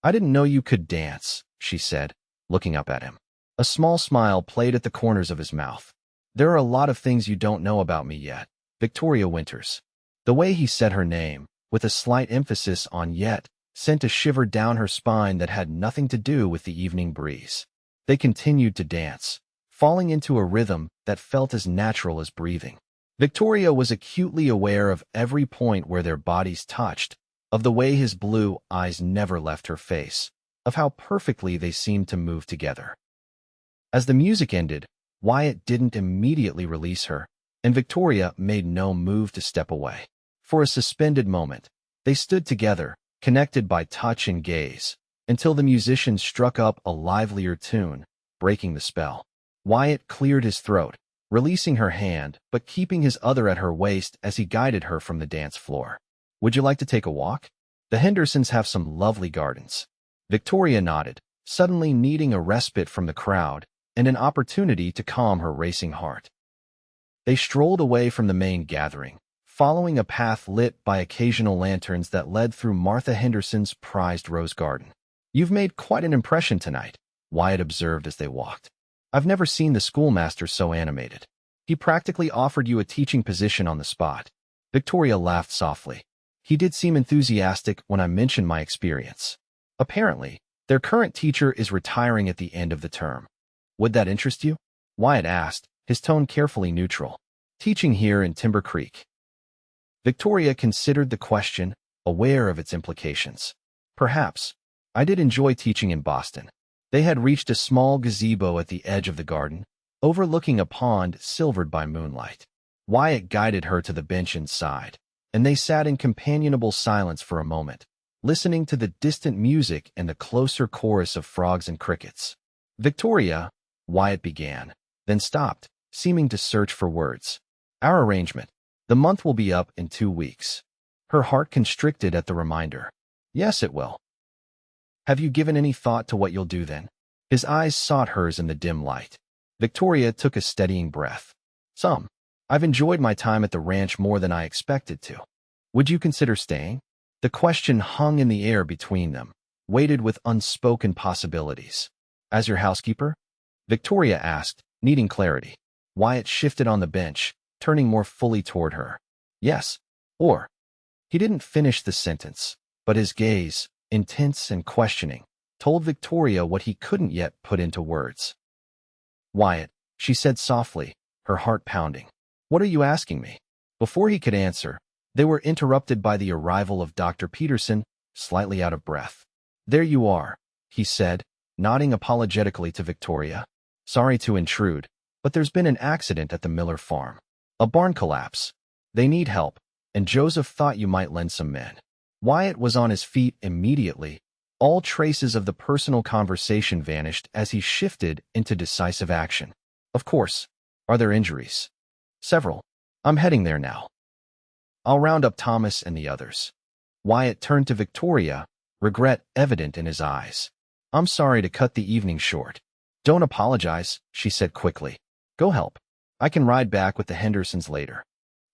"I didn't know you could dance," she said, looking up at him. A small smile played at the corners of his mouth. "There are a lot of things you don't know about me yet, Victoria Winters." The way he said her name, with a slight emphasis on yet, sent a shiver down her spine that had nothing to do with the evening breeze. They continued to dance, falling into a rhythm that felt as natural as breathing. Victoria was acutely aware of every point where their bodies touched, of the way his blue eyes never left her face, of how perfectly they seemed to move together. As the music ended, Wyatt didn't immediately release her, and Victoria made no move to step away. For a suspended moment, they stood together, connected by touch and gaze, until the musicians struck up a livelier tune, breaking the spell. Wyatt cleared his throat, releasing her hand but keeping his other at her waist as he guided her from the dance floor. "Would you like to take a walk? The Hendersons have some lovely gardens." Victoria nodded, suddenly needing a respite from the crowd and an opportunity to calm her racing heart. They strolled away from the main gathering, following a path lit by occasional lanterns that led through Martha Henderson's prized rose garden. "You've made quite an impression tonight," Wyatt observed as they walked. "I've never seen the schoolmaster so animated. He practically offered you a teaching position on the spot." Victoria laughed softly. "He did seem enthusiastic when I mentioned my experience. Apparently, their current teacher is retiring at the end of the term." "Would that interest you?" Wyatt asked, his tone carefully neutral. "Teaching here in Timber Creek." Victoria considered the question, aware of its implications. "Perhaps. I did enjoy teaching in Boston." They had reached a small gazebo at the edge of the garden, overlooking a pond silvered by moonlight. Wyatt guided her to the bench inside, and they sat in companionable silence for a moment, listening to the distant music and the closer chorus of frogs and crickets. "Victoria," Wyatt began, then stopped, seeming to search for words. "Our arrangement. The month will be up in 2 weeks." Her heart constricted at the reminder. "Yes, it will." "Have you given any thought to what you'll do then?" His eyes sought hers in the dim light. Victoria took a steadying breath. "Some. I've enjoyed my time at the ranch more than I expected to." "Would you consider staying?" The question hung in the air between them, weighted with unspoken possibilities. "As your housekeeper?" Victoria asked, needing clarity. Wyatt shifted on the bench, turning more fully toward her. "Yes. Or—" He didn't finish the sentence, but his gaze, intense and questioning, told Victoria what he couldn't yet put into words. "Wyatt," she said softly, her heart pounding. "What are you asking me?" Before he could answer, they were interrupted by the arrival of Dr. Peterson, slightly out of breath. "There you are," he said, nodding apologetically to Victoria. Sorry to intrude, but there's been an accident at the Miller farm. A barn collapse. They need help, and Joseph thought you might lend some men. Wyatt was on his feet immediately. All traces of the personal conversation vanished as he shifted into decisive action. Of course. Are there injuries? Several. I'm heading there now. I'll round up Thomas and the others. Wyatt turned to Victoria, regret evident in his eyes. I'm sorry to cut the evening short. Don't apologize, she said quickly. Go help. I can ride back with the Hendersons later.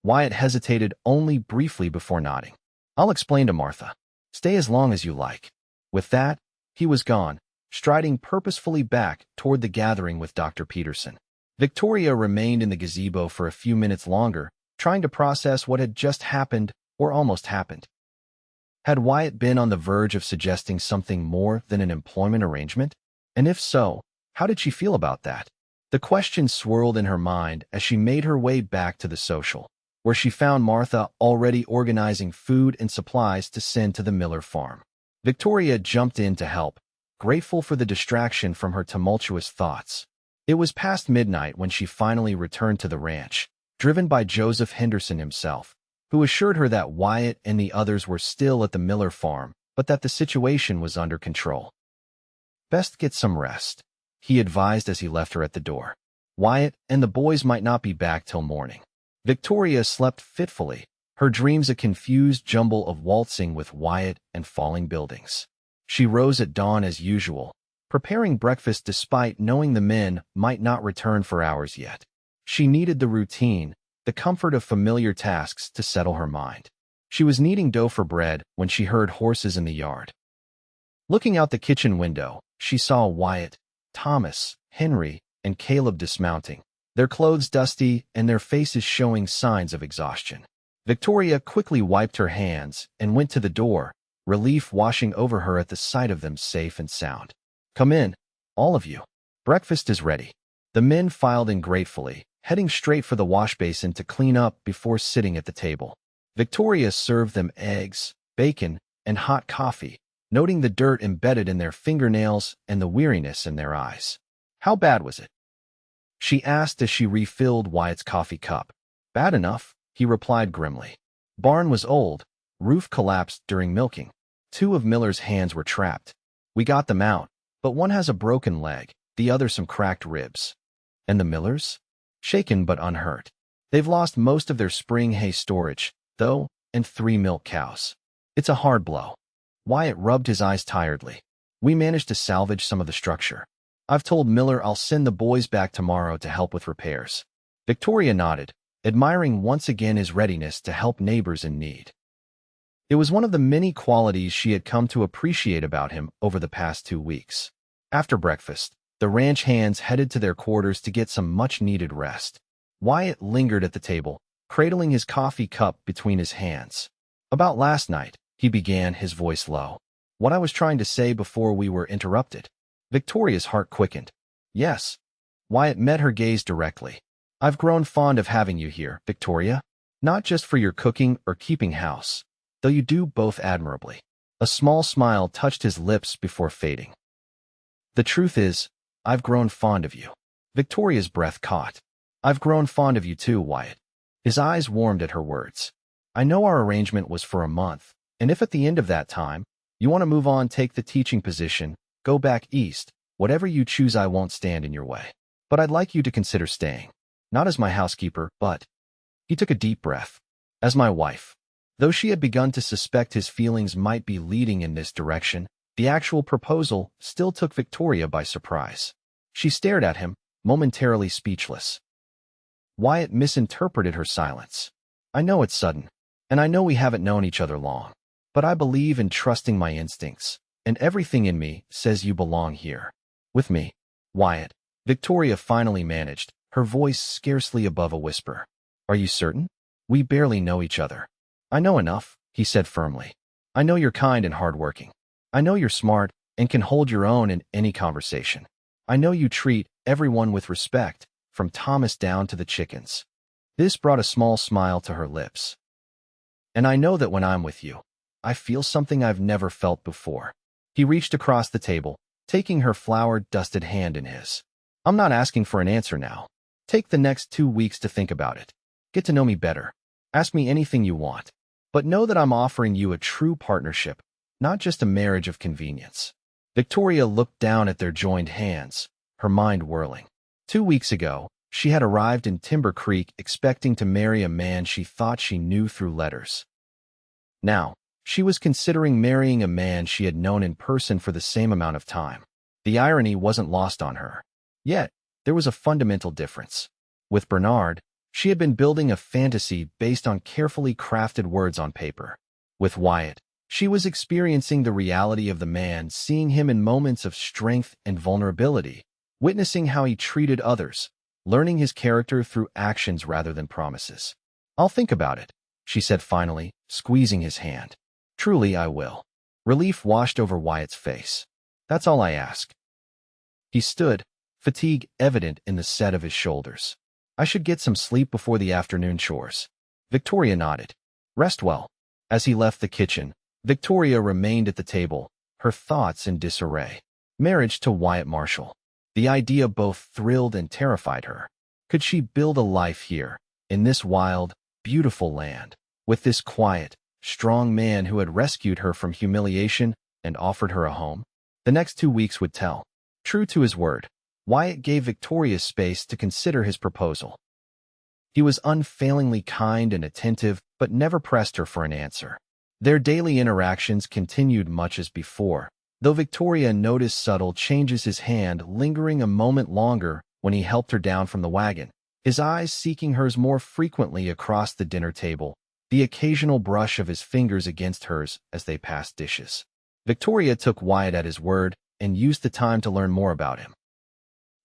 Wyatt hesitated only briefly before nodding. I'll explain to Martha. Stay as long as you like. With that, he was gone, striding purposefully back toward the gathering with Dr. Peterson. Victoria remained in the gazebo for a few minutes longer, trying to process what had just happened or almost happened. Had Wyatt been on the verge of suggesting something more than an employment arrangement? And if so, how did she feel about that? The question swirled in her mind as she made her way back to the social, where she found Martha already organizing food and supplies to send to the Miller farm. Victoria jumped in to help, grateful for the distraction from her tumultuous thoughts. It was past midnight when she finally returned to the ranch, driven by Joseph Henderson himself, who assured her that Wyatt and the others were still at the Miller farm, but that the situation was under control. Best get some rest, he advised as he left her at the door. Wyatt and the boys might not be back till morning. Victoria slept fitfully, her dreams a confused jumble of waltzing with Wyatt and falling buildings. She rose at dawn as usual, preparing breakfast despite knowing the men might not return for hours yet. She needed the routine, the comfort of familiar tasks to settle her mind. She was kneading dough for bread when she heard horses in the yard. Looking out the kitchen window, she saw Wyatt, Thomas, Henry, and Caleb dismounting, their clothes dusty and their faces showing signs of exhaustion. Victoria quickly wiped her hands and went to the door, relief washing over her at the sight of them safe and sound. Come in, all of you. Breakfast is ready. The men filed in gratefully, heading straight for the wash basin to clean up before sitting at the table. Victoria served them eggs, bacon, and hot coffee, noting the dirt embedded in their fingernails and the weariness in their eyes. How bad was it? She asked as she refilled Wyatt's coffee cup. Bad enough, he replied grimly. Barn was old, roof collapsed during milking. 2 of Miller's hands were trapped. We got them out, but one has a broken leg, the other some cracked ribs. And the Millers? Shaken but unhurt. They've lost most of their spring hay storage, though, and 3 milk cows. It's a hard blow. Wyatt rubbed his eyes tiredly. We managed to salvage some of the structure. I've told Miller I'll send the boys back tomorrow to help with repairs. Victoria nodded, admiring once again his readiness to help neighbors in need. It was one of the many qualities she had come to appreciate about him over the past 2 weeks. After breakfast, the ranch hands headed to their quarters to get some much-needed rest. Wyatt lingered at the table, cradling his coffee cup between his hands. About last night, he began, his voice low. What I was trying to say before we were interrupted. Victoria's heart quickened. Yes. Wyatt met her gaze directly. I've grown fond of having you here, Victoria. Not just for your cooking or keeping house, though you do both admirably. A small smile touched his lips before fading. The truth is, I've grown fond of you. Victoria's breath caught. I've grown fond of you too, Wyatt. His eyes warmed at her words. I know our arrangement was for a month, and if at the end of that time, you want to move on, take the teaching position, go back east, whatever you choose, I won't stand in your way. But I'd like you to consider staying. Not as my housekeeper, but... He took a deep breath. As my wife. Though she had begun to suspect his feelings might be leading in this direction, the actual proposal still took Victoria by surprise. She stared at him, momentarily speechless. Wyatt misinterpreted her silence. I know it's sudden, and I know we haven't known each other long, but I believe in trusting my instincts, and everything in me says you belong here. With me, Wyatt. Victoria finally managed, her voice scarcely above a whisper. Are you certain? We barely know each other. I know enough, he said firmly. I know you're kind and hardworking. I know you're smart and can hold your own in any conversation. I know you treat everyone with respect, from Thomas down to the chickens. This brought a small smile to her lips. And I know that when I'm with you, I feel something I've never felt before. He reached across the table, taking her flour-dusted hand in his. I'm not asking for an answer now. Take the next 2 weeks to think about it. Get to know me better. Ask me anything you want. But know that I'm offering you a true partnership, not just a marriage of convenience. Victoria looked down at their joined hands, her mind whirling. 2 weeks ago, she had arrived in Timber Creek expecting to marry a man she thought she knew through letters. Now, she was considering marrying a man she had known in person for the same amount of time. The irony wasn't lost on her. Yet, there was a fundamental difference. With Bernard, she had been building a fantasy based on carefully crafted words on paper. With Wyatt, she was experiencing the reality of the man, seeing him in moments of strength and vulnerability, witnessing how he treated others, learning his character through actions rather than promises. I'll think about it, she said finally, squeezing his hand. Truly, I will. Relief washed over Wyatt's face. That's all I ask. He stood, fatigue evident in the set of his shoulders. I should get some sleep before the afternoon chores. Victoria nodded. Rest well. As he left the kitchen, Victoria remained at the table, her thoughts in disarray. Marriage to Wyatt Marshall. The idea both thrilled and terrified her. Could she build a life here, in this wild, beautiful land, with this quiet, strong man who had rescued her from humiliation and offered her a home? The next 2 weeks would tell. True to his word, Wyatt gave Victoria space to consider his proposal. He was unfailingly kind and attentive, but never pressed her for an answer. Their daily interactions continued much as before, though Victoria noticed subtle changes, his hand lingering a moment longer when he helped her down from the wagon, his eyes seeking hers more frequently across the dinner table, the occasional brush of his fingers against hers as they passed dishes. Victoria took Wyatt at his word and used the time to learn more about him.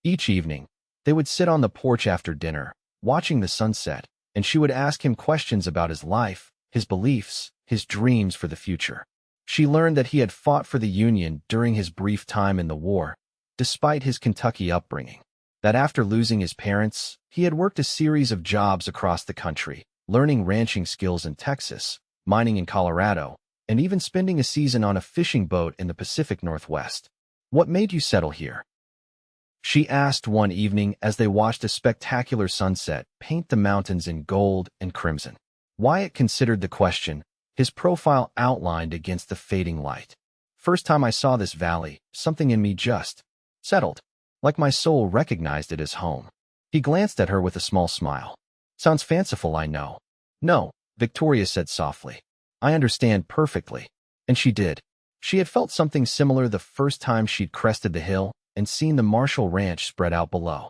Each evening, they would sit on the porch after dinner, watching the sunset, and she would ask him questions about his life, his beliefs, his dreams for the future. She learned that he had fought for the Union during his brief time in the war, despite his Kentucky upbringing. That after losing his parents, he had worked a series of jobs across the country, learning ranching skills in Texas, mining in Colorado, and even spending a season on a fishing boat in the Pacific Northwest. What made you settle here? She asked one evening as they watched a spectacular sunset paint the mountains in gold and crimson. Wyatt considered the question, his profile outlined against the fading light. First time I saw this valley, something in me just settled, like my soul recognized it as home. He glanced at her with a small smile. Sounds fanciful, I know. No, Victoria said softly. I understand perfectly. And she did. She had felt something similar the first time she'd crested the hill and seen the Marshall Ranch spread out below.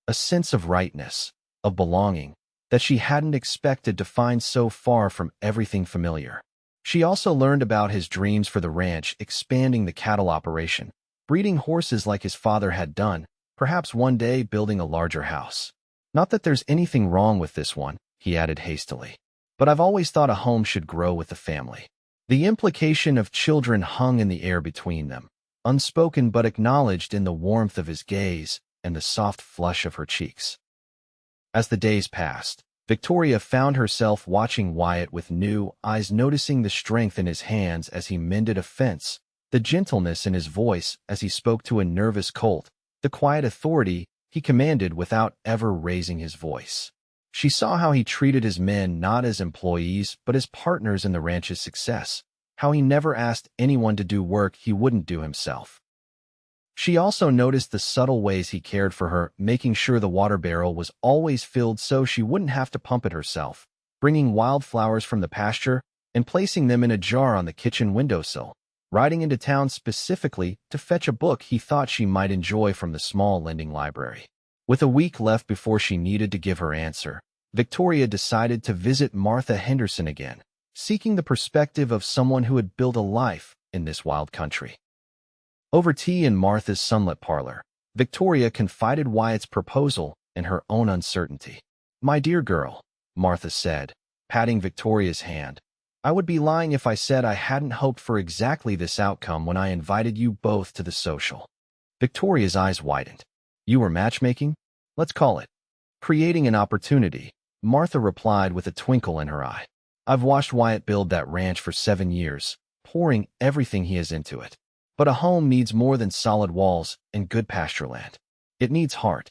A sense of rightness, of belonging, that she hadn't expected to find so far from everything familiar. She also learned about his dreams for the ranch, expanding the cattle operation, breeding horses like his father had done, perhaps one day building a larger house. Not that there's anything wrong with this one, he added hastily. But I've always thought a home should grow with the family. The implication of children hung in the air between them, unspoken but acknowledged in the warmth of his gaze and the soft flush of her cheeks. As the days passed, Victoria found herself watching Wyatt with new eyes, noticing the strength in his hands as he mended a fence, the gentleness in his voice as he spoke to a nervous colt, the quiet authority he commanded without ever raising his voice. She saw how he treated his men not as employees but as partners in the ranch's success, how he never asked anyone to do work he wouldn't do himself. She also noticed the subtle ways he cared for her, making sure the water barrel was always filled so she wouldn't have to pump it herself, bringing wildflowers from the pasture and placing them in a jar on the kitchen windowsill, riding into town specifically to fetch a book he thought she might enjoy from the small lending library. With a week left before she needed to give her answer, Victoria decided to visit Martha Henderson again, seeking the perspective of someone who had built a life in this wild country. Over tea in Martha's sunlit parlor, Victoria confided Wyatt's proposal and her own uncertainty. My dear girl, Martha said, patting Victoria's hand, I would be lying if I said I hadn't hoped for exactly this outcome when I invited you both to the social. Victoria's eyes widened. You were matchmaking? Let's call it creating an opportunity, Martha replied with a twinkle in her eye. I've watched Wyatt build that ranch for 7 years, pouring everything he has into it. But a home needs more than solid walls and good pasture land. It needs heart.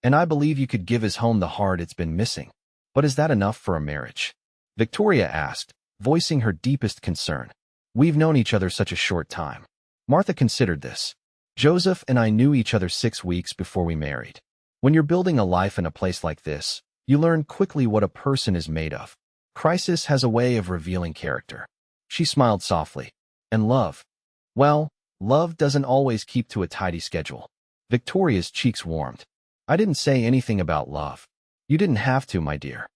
And I believe you could give his home the heart it's been missing. But is that enough for a marriage? Victoria asked, voicing her deepest concern. We've known each other such a short time. Martha considered this. Joseph and I knew each other 6 weeks before we married. When you're building a life in a place like this, you learn quickly what a person is made of. Crisis has a way of revealing character. She smiled softly. And love? Well, love doesn't always keep to a tidy schedule. Victoria's cheeks warmed. I didn't say anything about love. You didn't have to, my dear.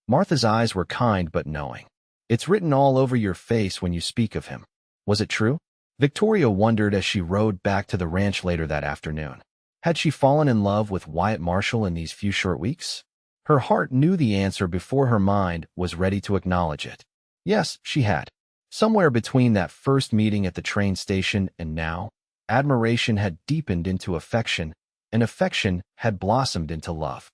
Martha's eyes were kind but knowing. It's written all over your face when you speak of him. Was it true? Victoria wondered as she rode back to the ranch later that afternoon. Had she fallen in love with Wyatt Marshall in these few short weeks? Her heart knew the answer before her mind was ready to acknowledge it. Yes, she had. Somewhere between that first meeting at the train station and now, admiration had deepened into affection, and affection had blossomed into love.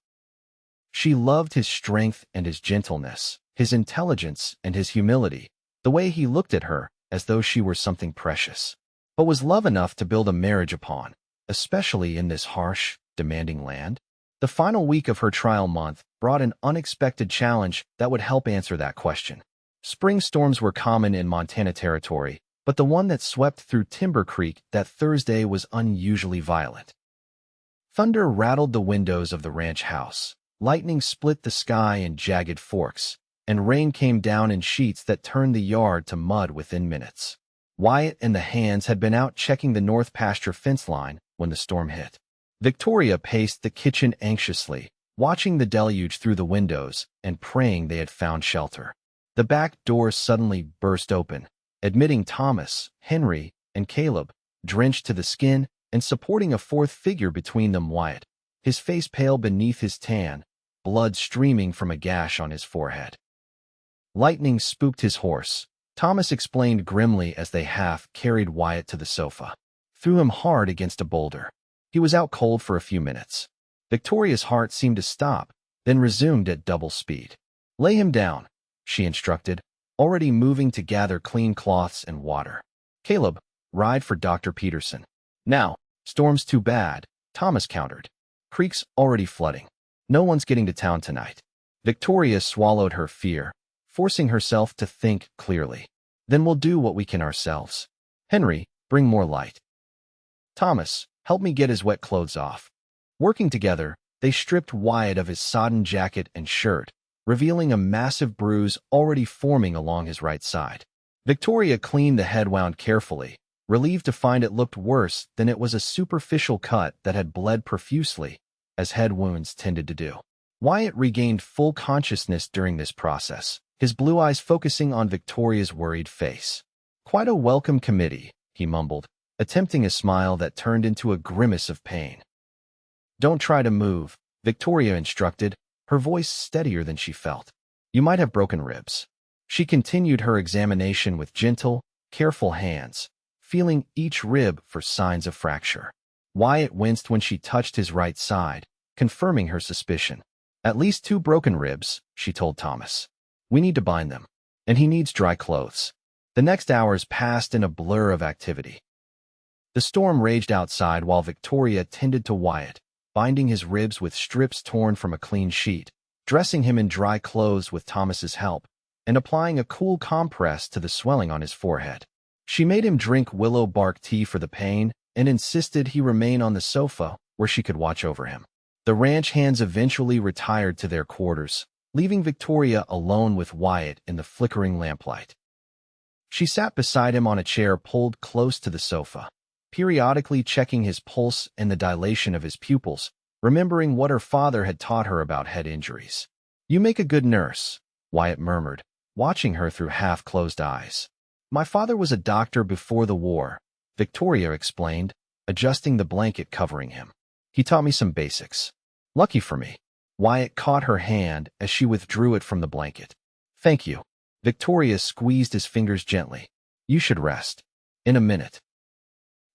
She loved his strength and his gentleness, his intelligence and his humility, the way he looked at her as though she were something precious. But was love enough to build a marriage upon, especially in this harsh, demanding land? The final week of her trial month brought an unexpected challenge that would help answer that question. Spring storms were common in Montana Territory, but the one that swept through Timber Creek that Thursday was unusually violent. Thunder rattled the windows of the ranch house, lightning split the sky in jagged forks, and rain came down in sheets that turned the yard to mud within minutes. Wyatt and the hands had been out checking the north pasture fence line when the storm hit. Victoria paced the kitchen anxiously, watching the deluge through the windows and praying they had found shelter. The back door suddenly burst open, admitting Thomas, Henry, and Caleb, drenched to the skin and supporting a fourth figure between them, Wyatt, his face pale beneath his tan, blood streaming from a gash on his forehead. Lightning spooked his horse, Thomas explained grimly as they half-carried Wyatt to the sofa. Threw him hard against a boulder. He was out cold for a few minutes. Victoria's heart seemed to stop, then resumed at double speed. Lay him down, she instructed, already moving to gather clean cloths and water. Caleb, ride for Dr. Peterson. Now, storm's too bad, Thomas countered. Creek's already flooding. No one's getting to town tonight. Victoria swallowed her fear, forcing herself to think clearly. Then we'll do what we can ourselves. Henry, bring more light. Thomas, help me get his wet clothes off. Working together, they stripped Wyatt of his sodden jacket and shirt, revealing a massive bruise already forming along his right side. Victoria cleaned the head wound carefully, relieved to find it looked worse than it was a superficial cut that had bled profusely, as head wounds tended to do. Wyatt regained full consciousness during this process, his blue eyes focusing on Victoria's worried face. Quite a welcome committee, he mumbled, attempting a smile that turned into a grimace of pain. Don't try to move, Victoria instructed, her voice steadier than she felt. You might have broken ribs. She continued her examination with gentle, careful hands, feeling each rib for signs of fracture. Wyatt winced when she touched his right side, confirming her suspicion. At least 2 broken ribs, she told Thomas. We need to bind them. And he needs dry clothes. The next hours passed in a blur of activity. The storm raged outside while Victoria tended to Wyatt, binding his ribs with strips torn from a clean sheet, dressing him in dry clothes with Thomas's help, and applying a cool compress to the swelling on his forehead. She made him drink willow bark tea for the pain and insisted he remain on the sofa where she could watch over him. The ranch hands eventually retired to their quarters, leaving Victoria alone with Wyatt in the flickering lamplight. She sat beside him on a chair pulled close to the sofa, periodically checking his pulse and the dilation of his pupils, remembering what her father had taught her about head injuries. You make a good nurse, Wyatt murmured, watching her through half-closed eyes. My father was a doctor before the war, Victoria explained, adjusting the blanket covering him. He taught me some basics. Lucky for me. Wyatt caught her hand as she withdrew it from the blanket. Thank you. Victoria squeezed his fingers gently. You should rest. In a minute.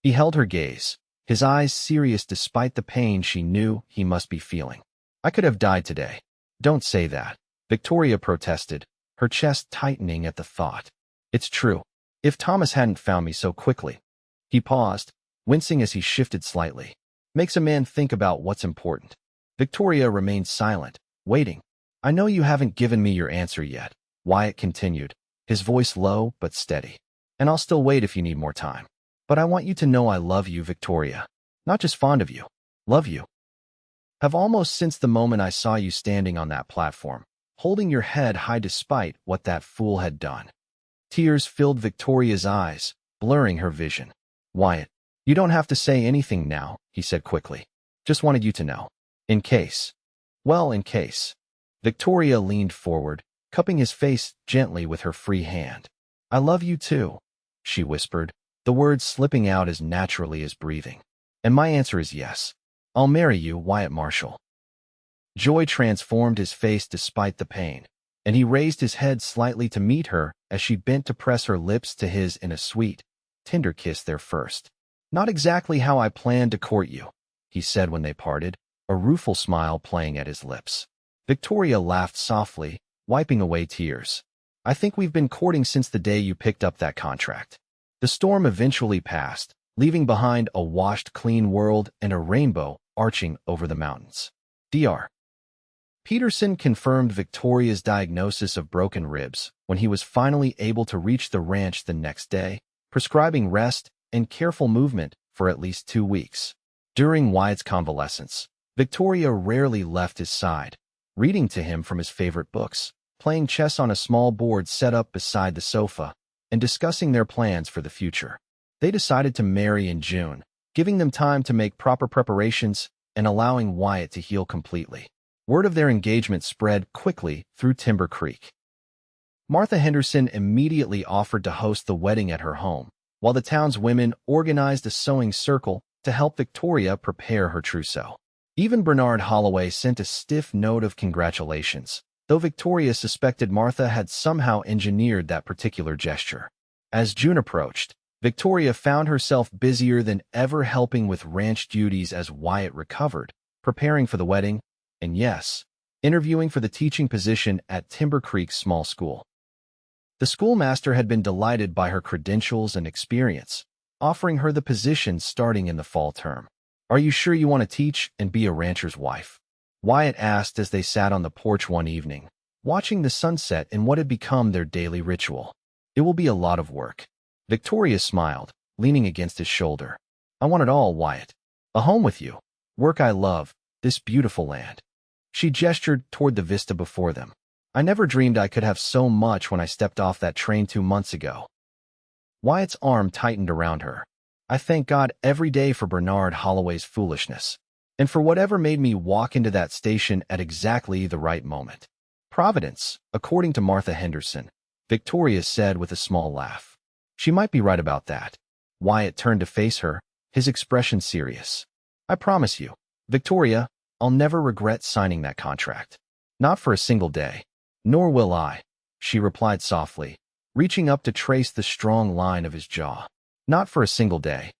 He held her gaze, his eyes serious despite the pain she knew he must be feeling. I could have died today. Don't say that, Victoria protested, her chest tightening at the thought. It's true. If Thomas hadn't found me so quickly. He paused, wincing as he shifted slightly. Makes a man think about what's important. Victoria remained silent, waiting. I know you haven't given me your answer yet, Wyatt continued, his voice low but steady. And I'll still wait if you need more time. But I want you to know I love you, Victoria. Not just fond of you. Love you. Have almost since the moment I saw you standing on that platform, holding your head high despite what that fool had done. Tears filled Victoria's eyes, blurring her vision. Wyatt, you don't have to say anything now, he said quickly. Just wanted you to know. In case. Well, in case. Victoria leaned forward, cupping his face gently with her free hand. I love you too, she whispered, the words slipping out as naturally as breathing. And my answer is yes. I'll marry you, Wyatt Marshall. Joy transformed his face despite the pain, and he raised his head slightly to meet her as she bent to press her lips to his in a sweet, tender kiss there first. Not exactly how I planned to court you, he said when they parted, a rueful smile playing at his lips. Victoria laughed softly, wiping away tears. I think we've been courting since the day you picked up that contract. The storm eventually passed, leaving behind a washed clean world and a rainbow arching over the mountains. Dr. Peterson confirmed Victoria's diagnosis of broken ribs when he was finally able to reach the ranch the next day, prescribing rest and careful movement for at least 2 weeks. During Wyatt's convalescence, Victoria rarely left his side, reading to him from his favorite books, playing chess on a small board set up beside the sofa, and discussing their plans for the future. They decided to marry in June, giving them time to make proper preparations and allowing Wyatt to heal completely. Word of their engagement spread quickly through Timber Creek. Martha Henderson immediately offered to host the wedding at her home, while the town's women organized a sewing circle to help Victoria prepare her trousseau. Even Bernard Holloway sent a stiff note of congratulations, though Victoria suspected Martha had somehow engineered that particular gesture. As June approached, Victoria found herself busier than ever helping with ranch duties as Wyatt recovered, preparing for the wedding, and yes, interviewing for the teaching position at Timber Creek's small school. The schoolmaster had been delighted by her credentials and experience, offering her the position starting in the fall term. Are you sure you want to teach and be a rancher's wife? Wyatt asked as they sat on the porch one evening, watching the sunset in what had become their daily ritual. It will be a lot of work. Victoria smiled, leaning against his shoulder. I want it all, Wyatt. A home with you. Work I love. This beautiful land. She gestured toward the vista before them. I never dreamed I could have so much when I stepped off that train 2 months ago. Wyatt's arm tightened around her. I thank God every day for Bernard Holloway's foolishness, and for whatever made me walk into that station at exactly the right moment. Providence, according to Martha Henderson, Victoria said with a small laugh. She might be right about that. Wyatt turned to face her, his expression serious. I promise you, Victoria, I'll never regret signing that contract. Not for a single day. Nor will I, she replied softly, reaching up to trace the strong line of his jaw. Not for a single day.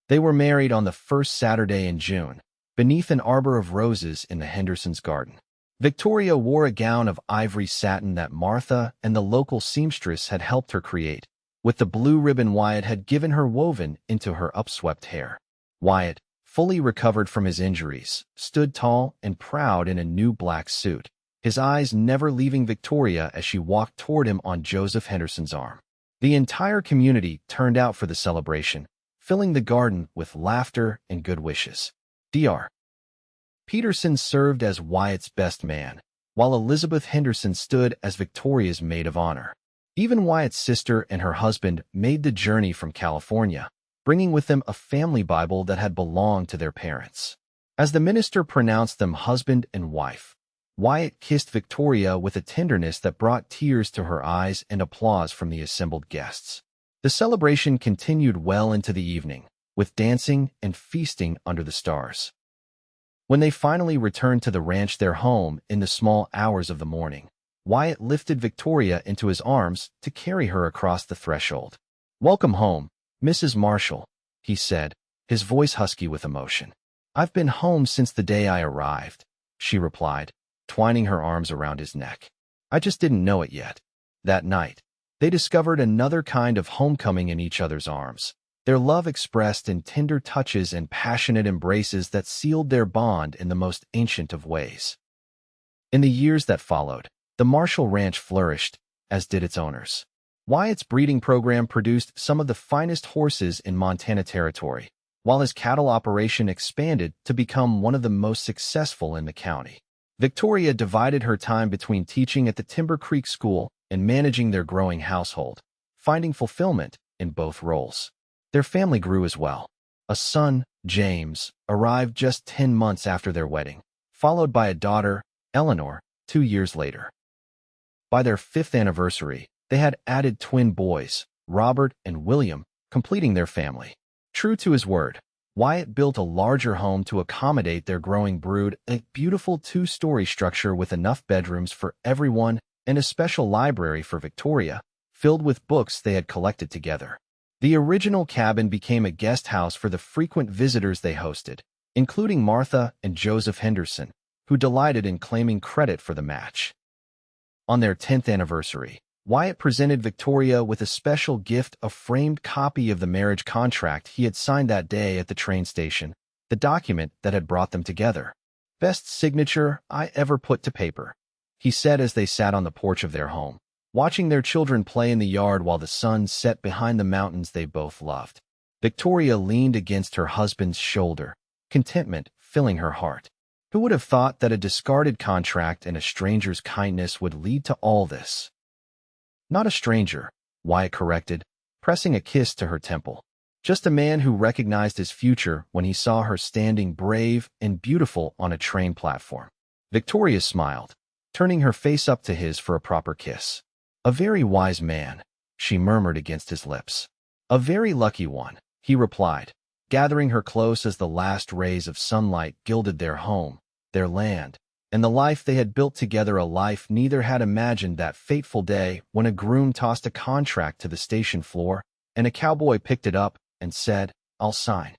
They were married on the first Saturday in June, beneath an arbor of roses in the Hendersons' garden. Victoria wore a gown of ivory satin that Martha and the local seamstress had helped her create, with the blue ribbon Wyatt had given her woven into her upswept hair. Wyatt, fully recovered from his injuries, stood tall and proud in a new black suit, his eyes never leaving Victoria as she walked toward him on Joseph Henderson's arm. The entire community turned out for the celebration, filling the garden with laughter and good wishes. Dr. Peterson served as Wyatt's best man, while Elizabeth Henderson stood as Victoria's maid of honor. Even Wyatt's sister and her husband made the journey from California, bringing with them a family Bible that had belonged to their parents. As the minister pronounced them husband and wife, Wyatt kissed Victoria with a tenderness that brought tears to her eyes and applause from the assembled guests. The celebration continued well into the evening, with dancing and feasting under the stars. When they finally returned to the ranch, their home, in the small hours of the morning, Wyatt lifted Victoria into his arms to carry her across the threshold. Welcome home, Mrs. Marshall, he said, his voice husky with emotion. I've been home since the day I arrived, she replied, twining her arms around his neck. I just didn't know it yet. That night, They discovered another kind of homecoming in each other's arms, their love expressed in tender touches and passionate embraces that sealed their bond in the most ancient of ways. In the years that followed, the Marshall Ranch flourished, as did its owners. Wyatt's breeding program produced some of the finest horses in Montana Territory, while his cattle operation expanded to become one of the most successful in the county. Victoria divided her time between teaching at the Timber Creek School and managing their growing household, finding fulfillment in both roles. Their family grew as well. A son, James, arrived just 10 months after their wedding, followed by a daughter, Eleanor, 2 years later. By their 5th anniversary, they had added twin boys, Robert and William, completing their family. True to his word, Wyatt built a larger home to accommodate their growing brood, a beautiful 2-story structure with enough bedrooms for everyone and a special library for Victoria, filled with books they had collected together. The original cabin became a guest house for the frequent visitors they hosted, including Martha and Joseph Henderson, who delighted in claiming credit for the match. On their 10th anniversary, Wyatt presented Victoria with a special gift, a framed copy of the marriage contract he had signed that day at the train station, the document that had brought them together. "Best signature I ever put to paper," he said as they sat on the porch of their home, watching their children play in the yard while the sun set behind the mountains they both loved. Victoria leaned against her husband's shoulder, contentment filling her heart. Who would have thought that a discarded contract and a stranger's kindness would lead to all this? "Not a stranger," Wyatt corrected, pressing a kiss to her temple. "Just a man who recognized his future when he saw her standing brave and beautiful on a train platform." Victoria smiled, turning her face up to his for a proper kiss. "A very wise man," she murmured against his lips. "A very lucky one," he replied, gathering her close as the last rays of sunlight gilded their home, their land, and the life they had built together, a life neither had imagined that fateful day when a groom tossed a contract to the station floor and a cowboy picked it up and said, "I'll sign."